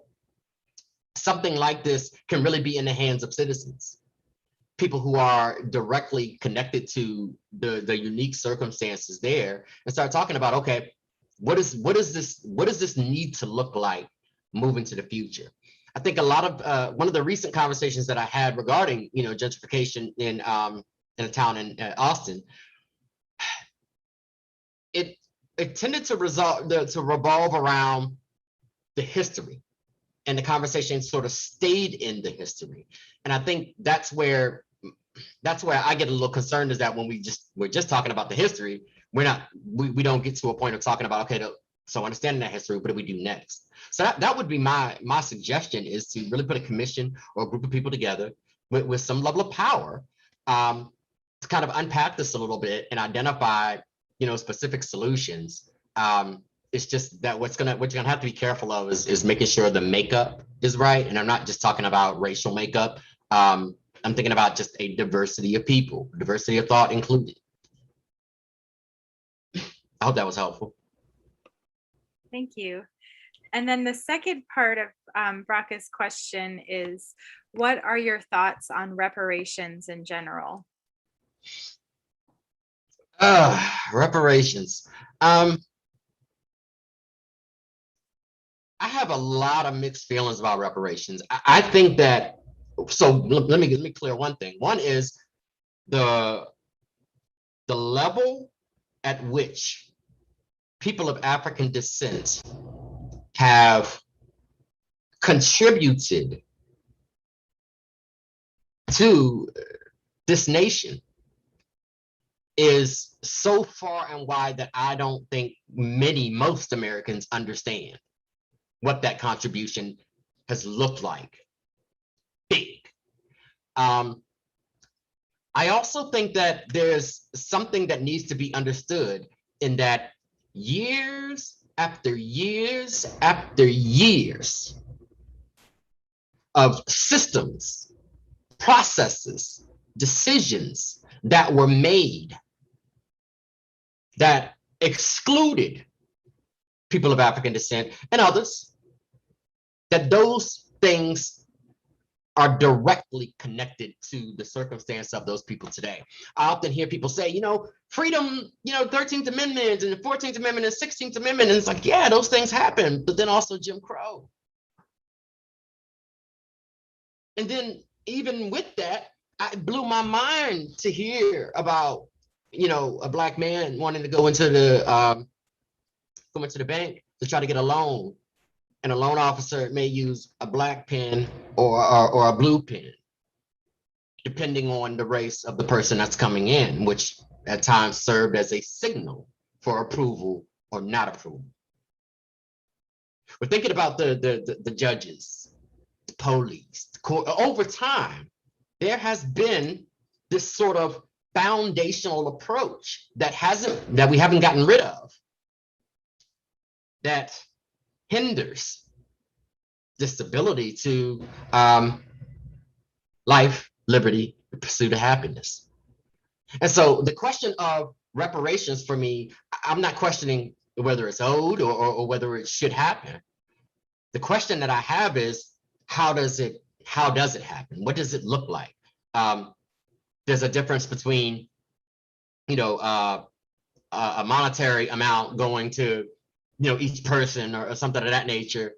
something like this can really be in the hands of citizens, people who are directly connected to the unique circumstances there, and start talking about, okay, what does this need to look like moving to the future? I think a lot of one of the recent conversations that I had regarding gentrification in a town in Austin, it tended to revolve around the history, and the conversation sort of stayed in the history. And I think that's where I get a little concerned, is that when we're just talking about the history, we don't get to a point of talking about, okay, so understanding that history, what do we do next? So that would be my suggestion, is to really put a commission or a group of people together with some level of power, to kind of unpack this a little bit and identify specific solutions. It's just that what you're gonna have to be careful of is making sure the makeup is right. And I'm not just talking about racial makeup. I'm thinking about just a diversity of people, diversity of thought included. I hope that was helpful. Thank you. And then the second part of Braca's question is, what are your thoughts on reparations in general? Reparations. I have a lot of mixed feelings about reparations. I think that, so let me clear one thing. One is the level at which people of African descent have contributed to this nation is so far and wide that I don't think most Americans understand what that contribution has looked like. Big. I also think that there's something that needs to be understood in that years after years after years of systems, processes, decisions that were made that excluded people of African descent and others, that those things are directly connected to the circumstance of those people today. I often hear people say, freedom, 13th Amendment and the 14th Amendment and 16th Amendment. And it's like, yeah, those things happen, but then also Jim Crow. And then even with that, it blew my mind to hear about, a Black man wanting to go into the bank to try to get a loan. And a loan officer may use a black pen or a blue pen, depending on the race of the person that's coming in, which at times served as a signal for approval or not approval. We're thinking about the judges, the police, the court. Over time, there has been this sort of foundational approach that we haven't gotten rid of, that hinders this ability to life, liberty, the pursuit of happiness. And so the question of reparations for me, I'm not questioning whether it's owed or whether it should happen. The question that I have is, how does it happen? What does it look like? There's a difference between, a monetary amount going to, each person or something of that nature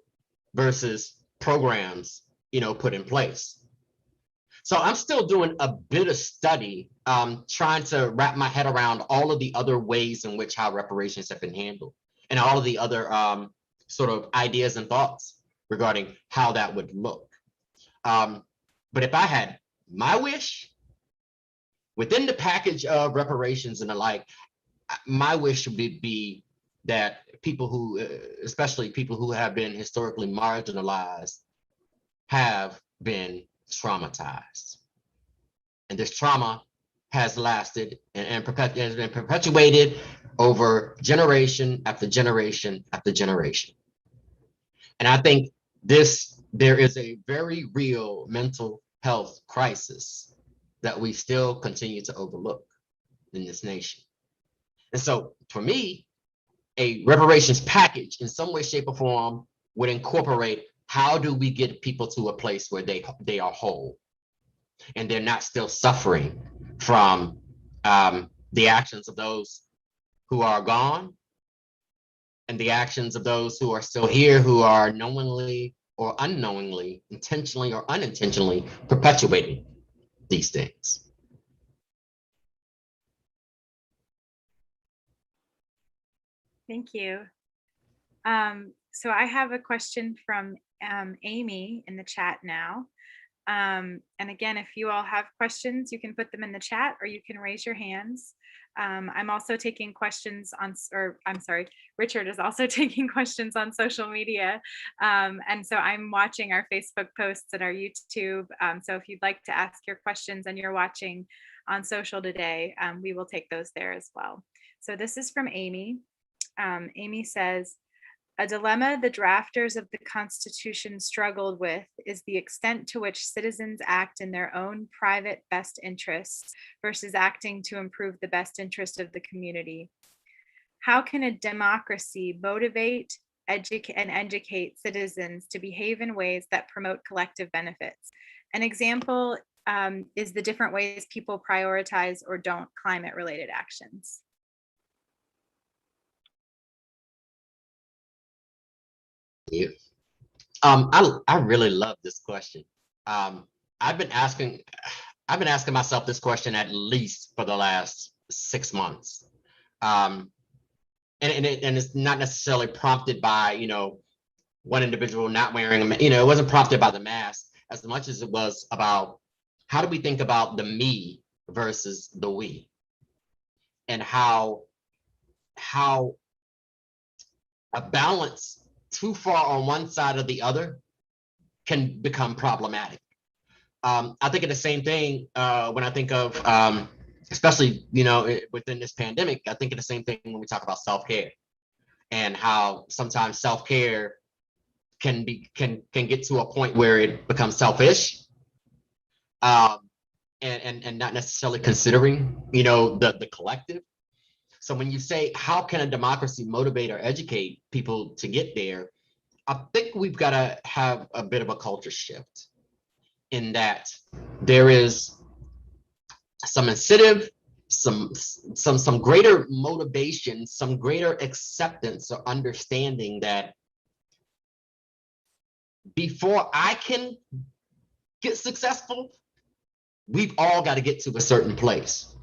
versus programs, put in place. So I'm still doing a bit of study, trying to wrap my head around all of the other ways in which how reparations have been handled and all of the other sort of ideas and thoughts regarding how that would look. But if I had my wish, within the package of reparations and the like, my wish would be that people who, especially people who have been historically marginalized, have been traumatized. And this trauma has lasted and has been perpetuated over generation after generation after generation. And I think there is a very real mental health crisis that we still continue to overlook in this nation. And so for me, a reparations package in some way, shape, or form would incorporate how do we get people to a place where they are whole and they're not still suffering from the actions of those who are gone and the actions of those who are still here, who are knowingly or unknowingly, intentionally or unintentionally perpetuating these things. Thank you. So I have a question from Amy in the chat now. And again, if you all have questions, you can put them in the chat or you can raise your hands. I'm also taking questions Richard is also taking questions on social media. And so I'm watching our Facebook posts and our YouTube. So if you'd like to ask your questions and you're watching on social today, we will take those there as well. So this is from Amy. Amy says, a dilemma the drafters of the Constitution struggled with is the extent to which citizens act in their own private best interests versus acting to improve the best interest of the community. How can a democracy motivate, educate citizens to behave in ways that promote collective benefits. An example is the different ways people prioritize or don't climate-related actions. Yeah. I really love this question. I've been asking myself this question at least for the last 6 months. And it's not necessarily prompted by, you know, one individual not wearing a, you know, it wasn't prompted by the mask as much as it was about how do we think about the me versus the we, and how a balance too far on one side or the other can become problematic. I think of the same thing when I think of, especially, you know, within this pandemic, I think of the same thing when we talk about self-care and how sometimes self-care can get to a point where it becomes selfish, and not necessarily considering, you know, the collective. So when you say, how can a democracy motivate or educate people to get there? I think we've got to have a bit of a culture shift in that there is some incentive, some greater motivation, some greater acceptance or understanding that before I can get successful, we've all got to get to a certain place.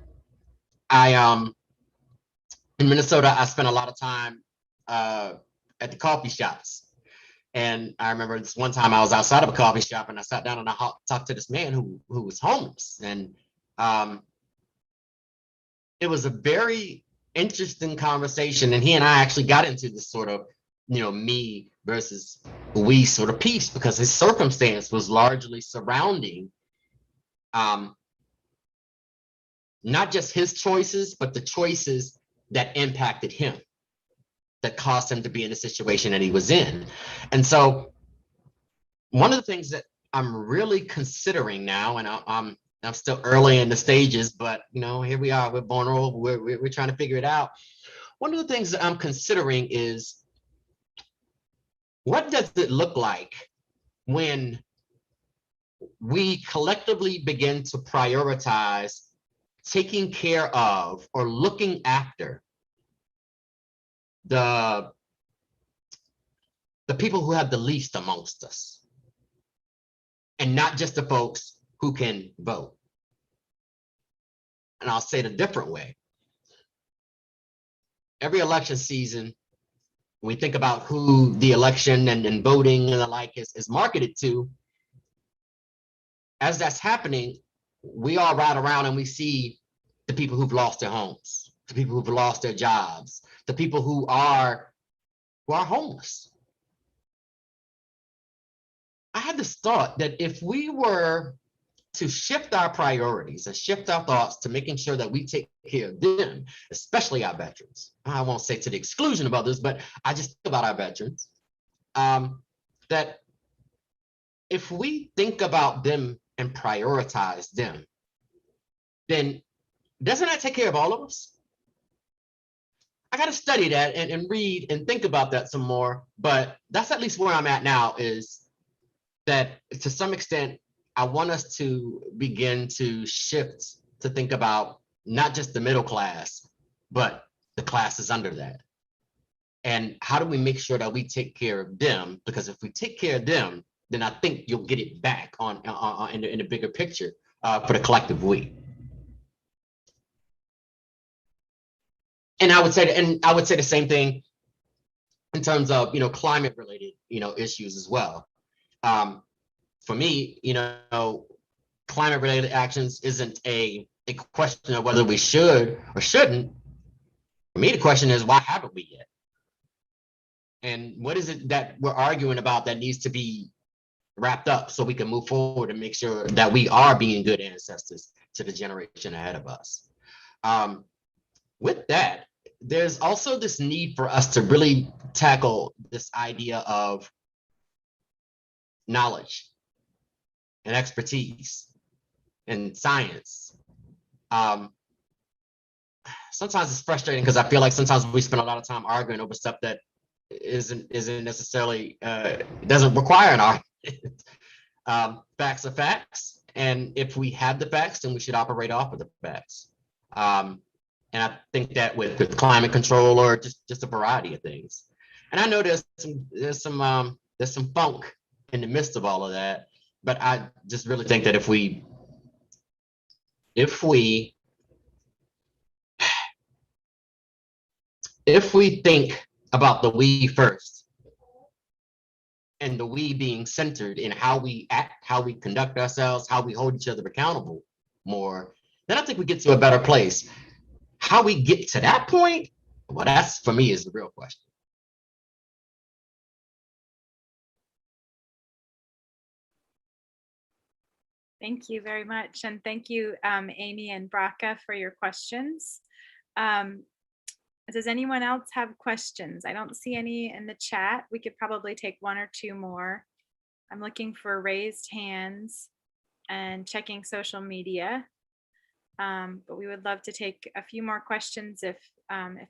In Minnesota, I spent a lot of time at the coffee shops. And I remember this one time I was outside of a coffee shop and I sat down and I talked to this man who was homeless. And it was a very interesting conversation. And he and I actually got into this sort of, you know, me versus we sort of piece, because his circumstance was largely surrounding not just his choices, but the choices that impacted him, that caused him to be in the situation that he was in. And so one of the things that I'm really considering now, and I'm still early in the stages, but you know, here we are, we're vulnerable, we're trying to figure it out. One of the things that I'm considering is, what does it look like when we collectively begin to prioritize taking care of or looking after the people who have the least amongst us, and not just the folks who can vote? And I'll say it a different way. Every election season, when we think about who the election and voting and the like is marketed to, as that's happening, we all ride around and we see the people who've lost their homes, the people who've lost their jobs, the people who are homeless. I had this thought that if we were to shift our priorities and shift our thoughts to making sure that we take care of them, especially our veterans. I won't say to the exclusion of others, but I just think about our veterans, that if we think about them and prioritize them, then doesn't that take care of all of us? I got to study that and read and think about that some more, but that's at least where I'm at now, is that to some extent, I want us to begin to shift to think about not just the middle class, but the classes under that. And how do we make sure that we take care of them? Because if we take care of them, then I think you'll get it back in the bigger picture for the collective we. And I would say the same thing in terms of, you know, climate related, you know, issues as well. For me, you know, climate related actions isn't a question of whether we should or shouldn't. For me, the question is, why haven't we yet? And what is it that we're arguing about that needs to be wrapped up so we can move forward and make sure that we are being good ancestors to the generation ahead of us? With that, there's also this need for us to really tackle this idea of knowledge and expertise and science. Sometimes it's frustrating because I feel like sometimes we spend a lot of time arguing over stuff that isn't necessarily doesn't require an argument. Facts are facts, and if we have the facts, then we should operate off of the facts. And I think that with climate control or just a variety of things. And I know there's some funk in the midst of all of that, but I just really think that if we think about the we first, and the we being centered in how we act, how we conduct ourselves, how we hold each other accountable more, then I think we get to a better place. How we get to that point, well, that's for me is the real question. Thank you very much. And thank you, Amy and Braca, for your questions. Does anyone else have questions? I don't see any in the chat. We could probably take one or two more. I'm looking for raised hands and checking social media. But we would love to take a few more questions if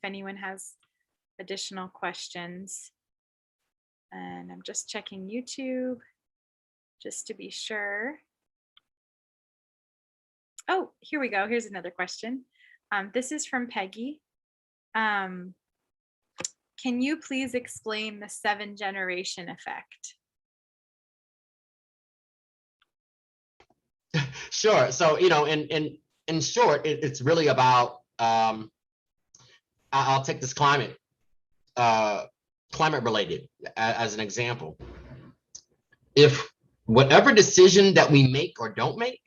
anyone has additional questions. And I'm just checking YouTube just to be sure. Oh, here we go. Here's another question. This is from Peggy. Can you please explain the 7-generation effect? Sure. So, in short, it's really about, I'll take this climate related as an example. If whatever decision that we make or don't make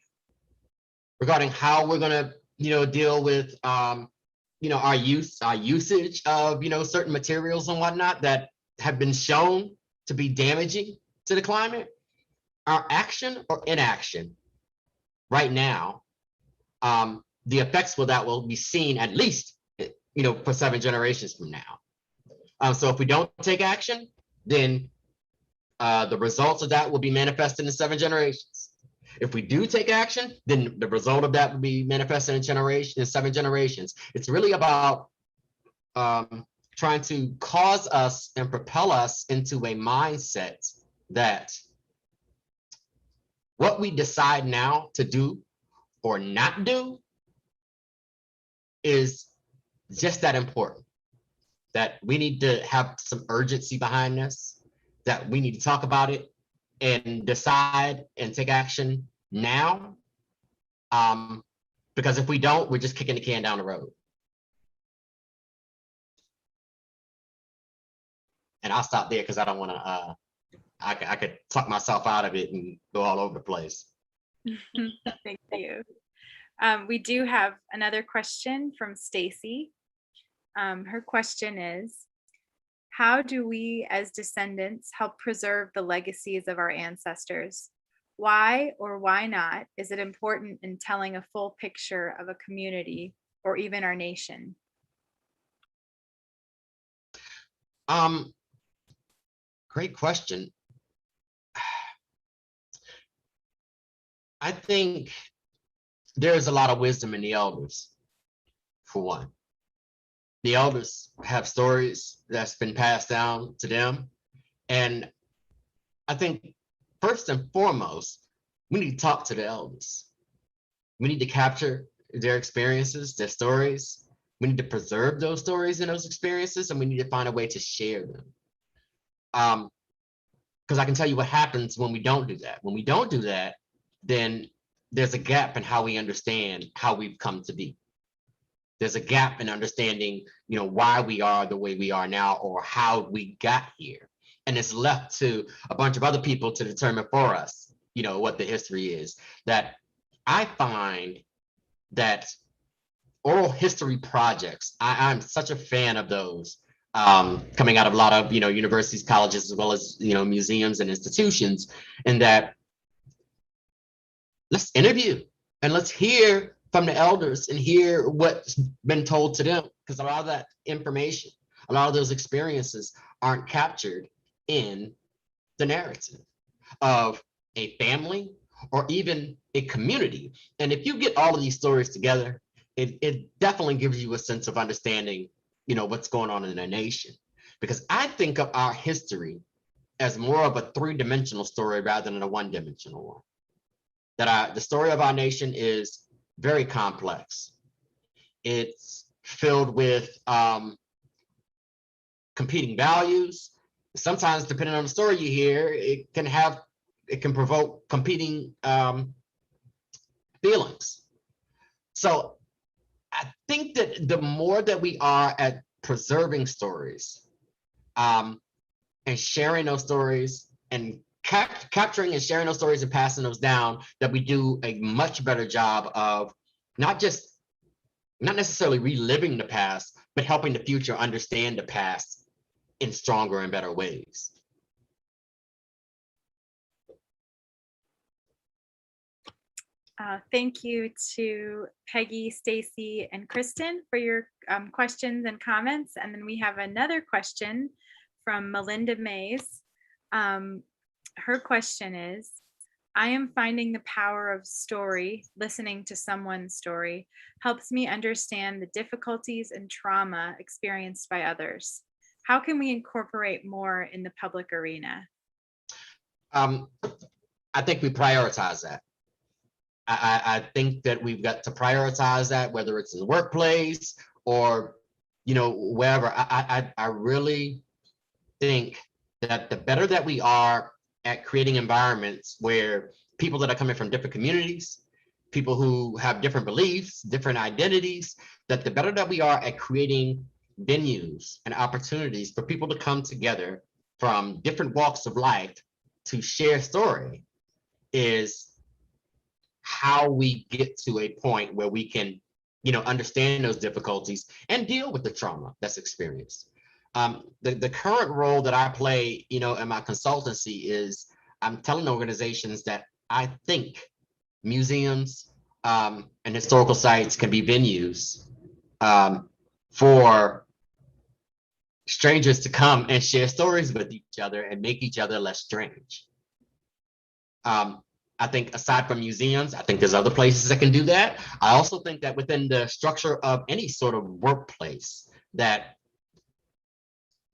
regarding how we're going to, deal with, our usage of, certain materials and whatnot that have been shown to be damaging to the climate, our action or inaction right now, the effects of that will be seen at least, for 7 generations from now. So if we don't take action, then the results of that will be manifested in 7 generations. If we do take action, then the result of that will be manifested in 7 generations. It's really about trying to cause us and propel us into a mindset that what we decide now to do or not do is just that important, that we need to have some urgency behind this, that we need to talk about it and decide and take action now. Because if we don't, we're just kicking the can down the road. And I'll stop there because I don't want to, I could talk myself out of it and go all over the place. Thank you. We do have another question from Stacy. Her question is, how do we as descendants help preserve the legacies of our ancestors? Why or why not is it important in telling a full picture of a community or even our nation? Great question. I think there's a lot of wisdom in the elders, for one. The elders have stories that's been passed down to them. And I think first and foremost, we need to talk to the elders. We need to capture their experiences, their stories. We need to preserve those stories and those experiences, and we need to find a way to share them. Because I can tell you what happens when we don't do that. When we don't do that, then there's a gap in how we understand how we've come to be. There's a gap in understanding, why we are the way we are now or how we got here. And it's left to a bunch of other people to determine for us, what the history is. That I find that oral history projects, I'm such a fan of those, coming out of a lot of, universities, colleges, as well as, museums and institutions, and that let's interview and let's hear from the elders and hear what's been told to them, because a lot of that information, a lot of those experiences aren't captured in the narrative of a family or even a community. And if you get all of these stories together, it definitely gives you a sense of understanding, what's going on in a nation. because I think of our history as more of a three-dimensional story rather than a one-dimensional one. The story of our nation is very complex. It's filled with competing values. Sometimes, depending on the story you hear, it can provoke competing feelings. So I think that the more that we are at preserving stories and sharing those stories and capturing and sharing those stories and passing those down, that we do a much better job of not necessarily reliving the past, but helping the future understand the past in stronger and better ways. Thank you to Peggy, Stacy, and Kristen for your questions and comments. And then we have another question from Melinda Mays. Her question is, I am finding the power of story, listening to someone's story, helps me understand the difficulties and trauma experienced by others. How can we incorporate more in the public arena? I think we prioritize that. I think that we've got to prioritize that, whether it's in the workplace or, wherever. I really think that the better that we are at creating environments where people that are coming from different communities, people who have different beliefs, different identities, that the better that we are at creating venues and opportunities for people to come together from different walks of life to share story, is how we get to a point where we can, understand those difficulties and deal with the trauma that's experienced. The current role that I play, in my consultancy is I'm telling organizations that I think museums and historical sites can be venues for strangers to come and share stories with each other and make each other less strange. I think aside from museums, I think there's other places that can do that. I also think that within the structure of any sort of workplace, that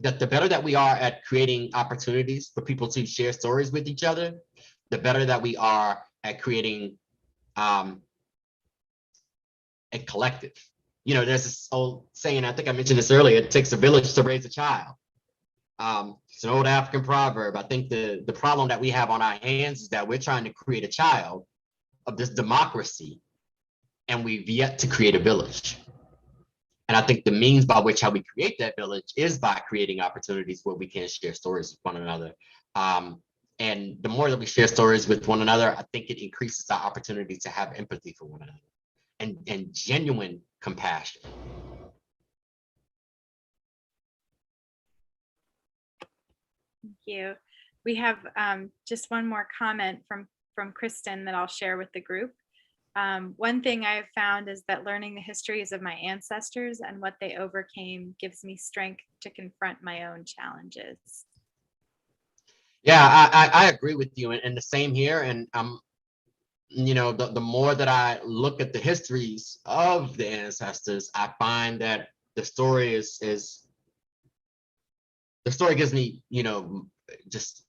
the better that we are at creating opportunities for people to share stories with each other, the better that we are at creating a collective. There's this old saying, I think I mentioned this earlier, it takes a village to raise a child. It's an old African proverb. I think the problem that we have on our hands is that we're trying to create a child of this democracy, and we've yet to create a village. And I think the means by which how we create that village is by creating opportunities where we can share stories with one another. And the more that we share stories with one another, I think it increases our opportunity to have empathy for one another and genuine compassion. Thank you. We have just one more comment from Kristen that I'll share with the group. One thing I have found is that learning the histories of my ancestors and what they overcame gives me strength to confront my own challenges. Yeah, I agree with you, and the same here. And the more that I look at the histories of the ancestors, I find that the story the story gives me, just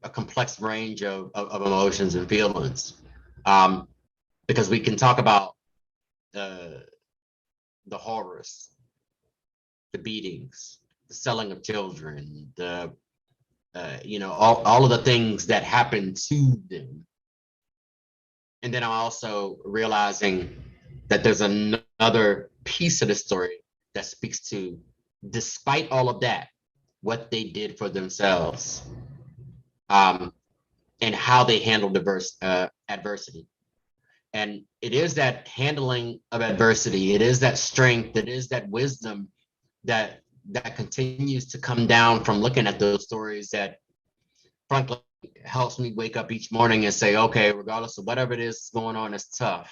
a complex range of emotions and feelings. Because we can talk about the horrors, the beatings, the selling of children, all of the things that happened to them. And then I'm also realizing that there's another piece of the story that speaks to, despite all of that, what they did for themselves, and how they handled adversity. And it is that handling of adversity, it is that strength, it is that wisdom that continues to come down from looking at those stories, that frankly helps me wake up each morning and say, okay, regardless of whatever it is going on, it's tough.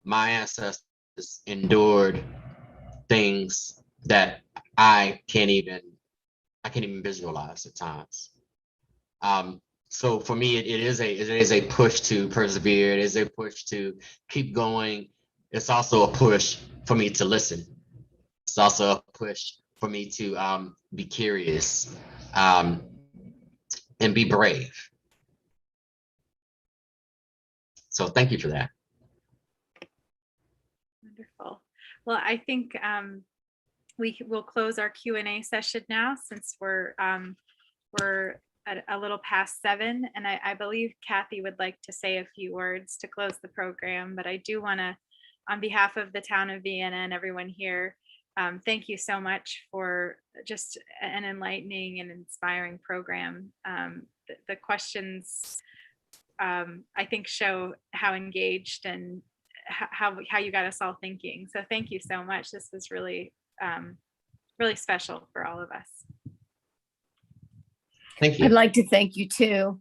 My ancestors endured things that I can't even visualize at times. So for me, it is a push to persevere. It is a push to keep going. It's also a push for me to listen. It's also a push for me to be curious and be brave. So thank you for that. Wonderful. Well, I think we will close our Q&A session now, since we're at a little past 7, and I believe Kathy would like to say a few words to close the program, but I do want to, on behalf of the town of Vienna and everyone here, thank you so much for just an enlightening and inspiring program. The questions, I think, show how engaged and how you got us all thinking. So thank you so much. This was really, really special for all of us. Thank you. I'd like to thank you too,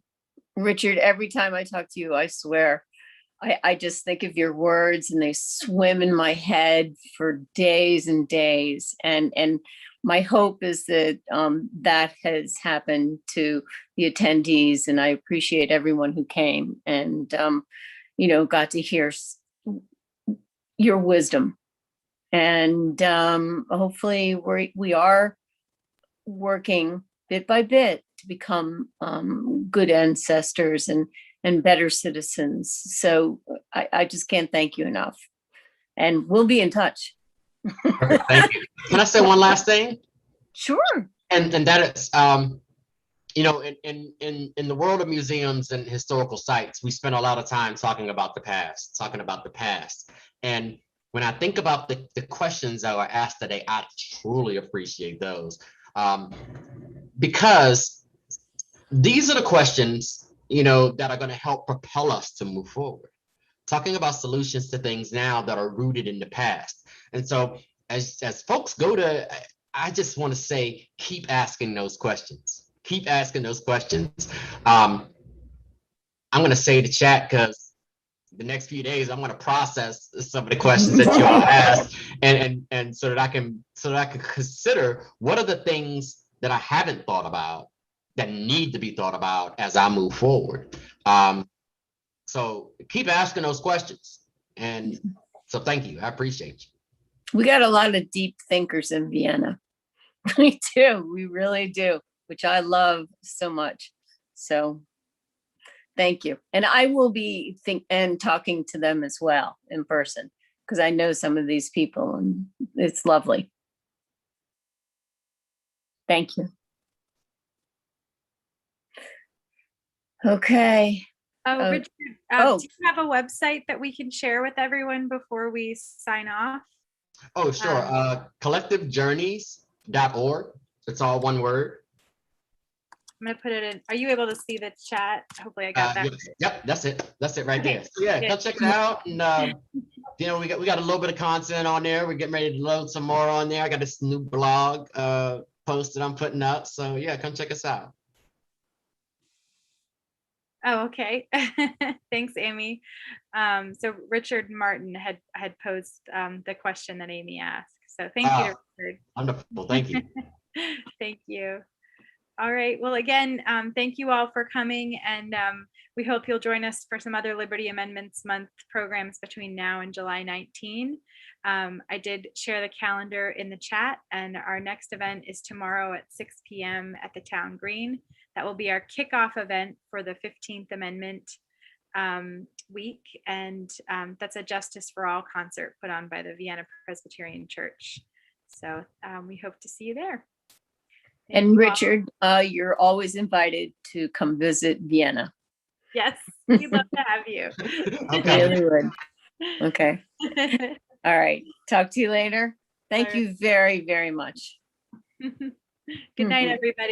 Richard. Every time I talk to you, I swear, I just think of your words and they swim in my head for days and days. And my hope is that that has happened to the attendees, and I appreciate everyone who came and, got to hear your wisdom. And hopefully we are working bit by bit to become good ancestors and better citizens. So I just can't thank you enough. And we'll be in touch. Perfect, thank you. Can I say one last thing? Sure. And that is, in the world of museums and historical sites, we spend a lot of time talking about the past. And when I think about the questions that were asked today, I truly appreciate those. Because these are the questions, that are going to help propel us to move forward. Talking about solutions to things now that are rooted in the past. And so as folks go to, I just want to say, keep asking those questions. Keep asking those questions. I'm going to say the chat, because the next few days I'm going to process some of the questions that you all asked, and so that I can consider what are the things that I haven't thought about that need to be thought about as I move forward. So keep asking those questions. And so thank you. I appreciate you. We got a lot of deep thinkers in Vienna. We do. We really do, which I love so much. So thank you. And I will be talking to them as well in person, because I know some of these people and it's lovely. Thank you. Okay. Oh, Richard, do you have a website that we can share with everyone before we sign off? Oh, sure. Collectivejourneys.org. It's all one word. I'm going to put it in. Are you able to see the chat? Hopefully I got that. Yep, that's it. That's it right Okay. there. So yeah, come check it out. And we got a little bit of content on there. We're getting ready to load some more on there. I got this new blog post that I'm putting up. So yeah, come check us out. Oh, okay. Thanks, Amy. So Richard Martin had posed the question that Amy asked. So thank you to Richard. Wonderful. Thank you. Thank you. All right. Well, again, thank you all for coming, and we hope you'll join us for some other Liberty Amendments Month programs between now and July 19. I did share the calendar in the chat, and our next event is tomorrow at 6 p.m. at the Town Green. That will be our kickoff event for the 15th Amendment week, and that's a Justice for All concert put on by the Vienna Presbyterian Church. So we hope to see you there. Thank and you Richard, you're always invited to come visit Vienna. Yes, we'd love to have you. Okay. Really would. Okay. All right. Talk to you later. Thank you very, very much. Good night, everybody.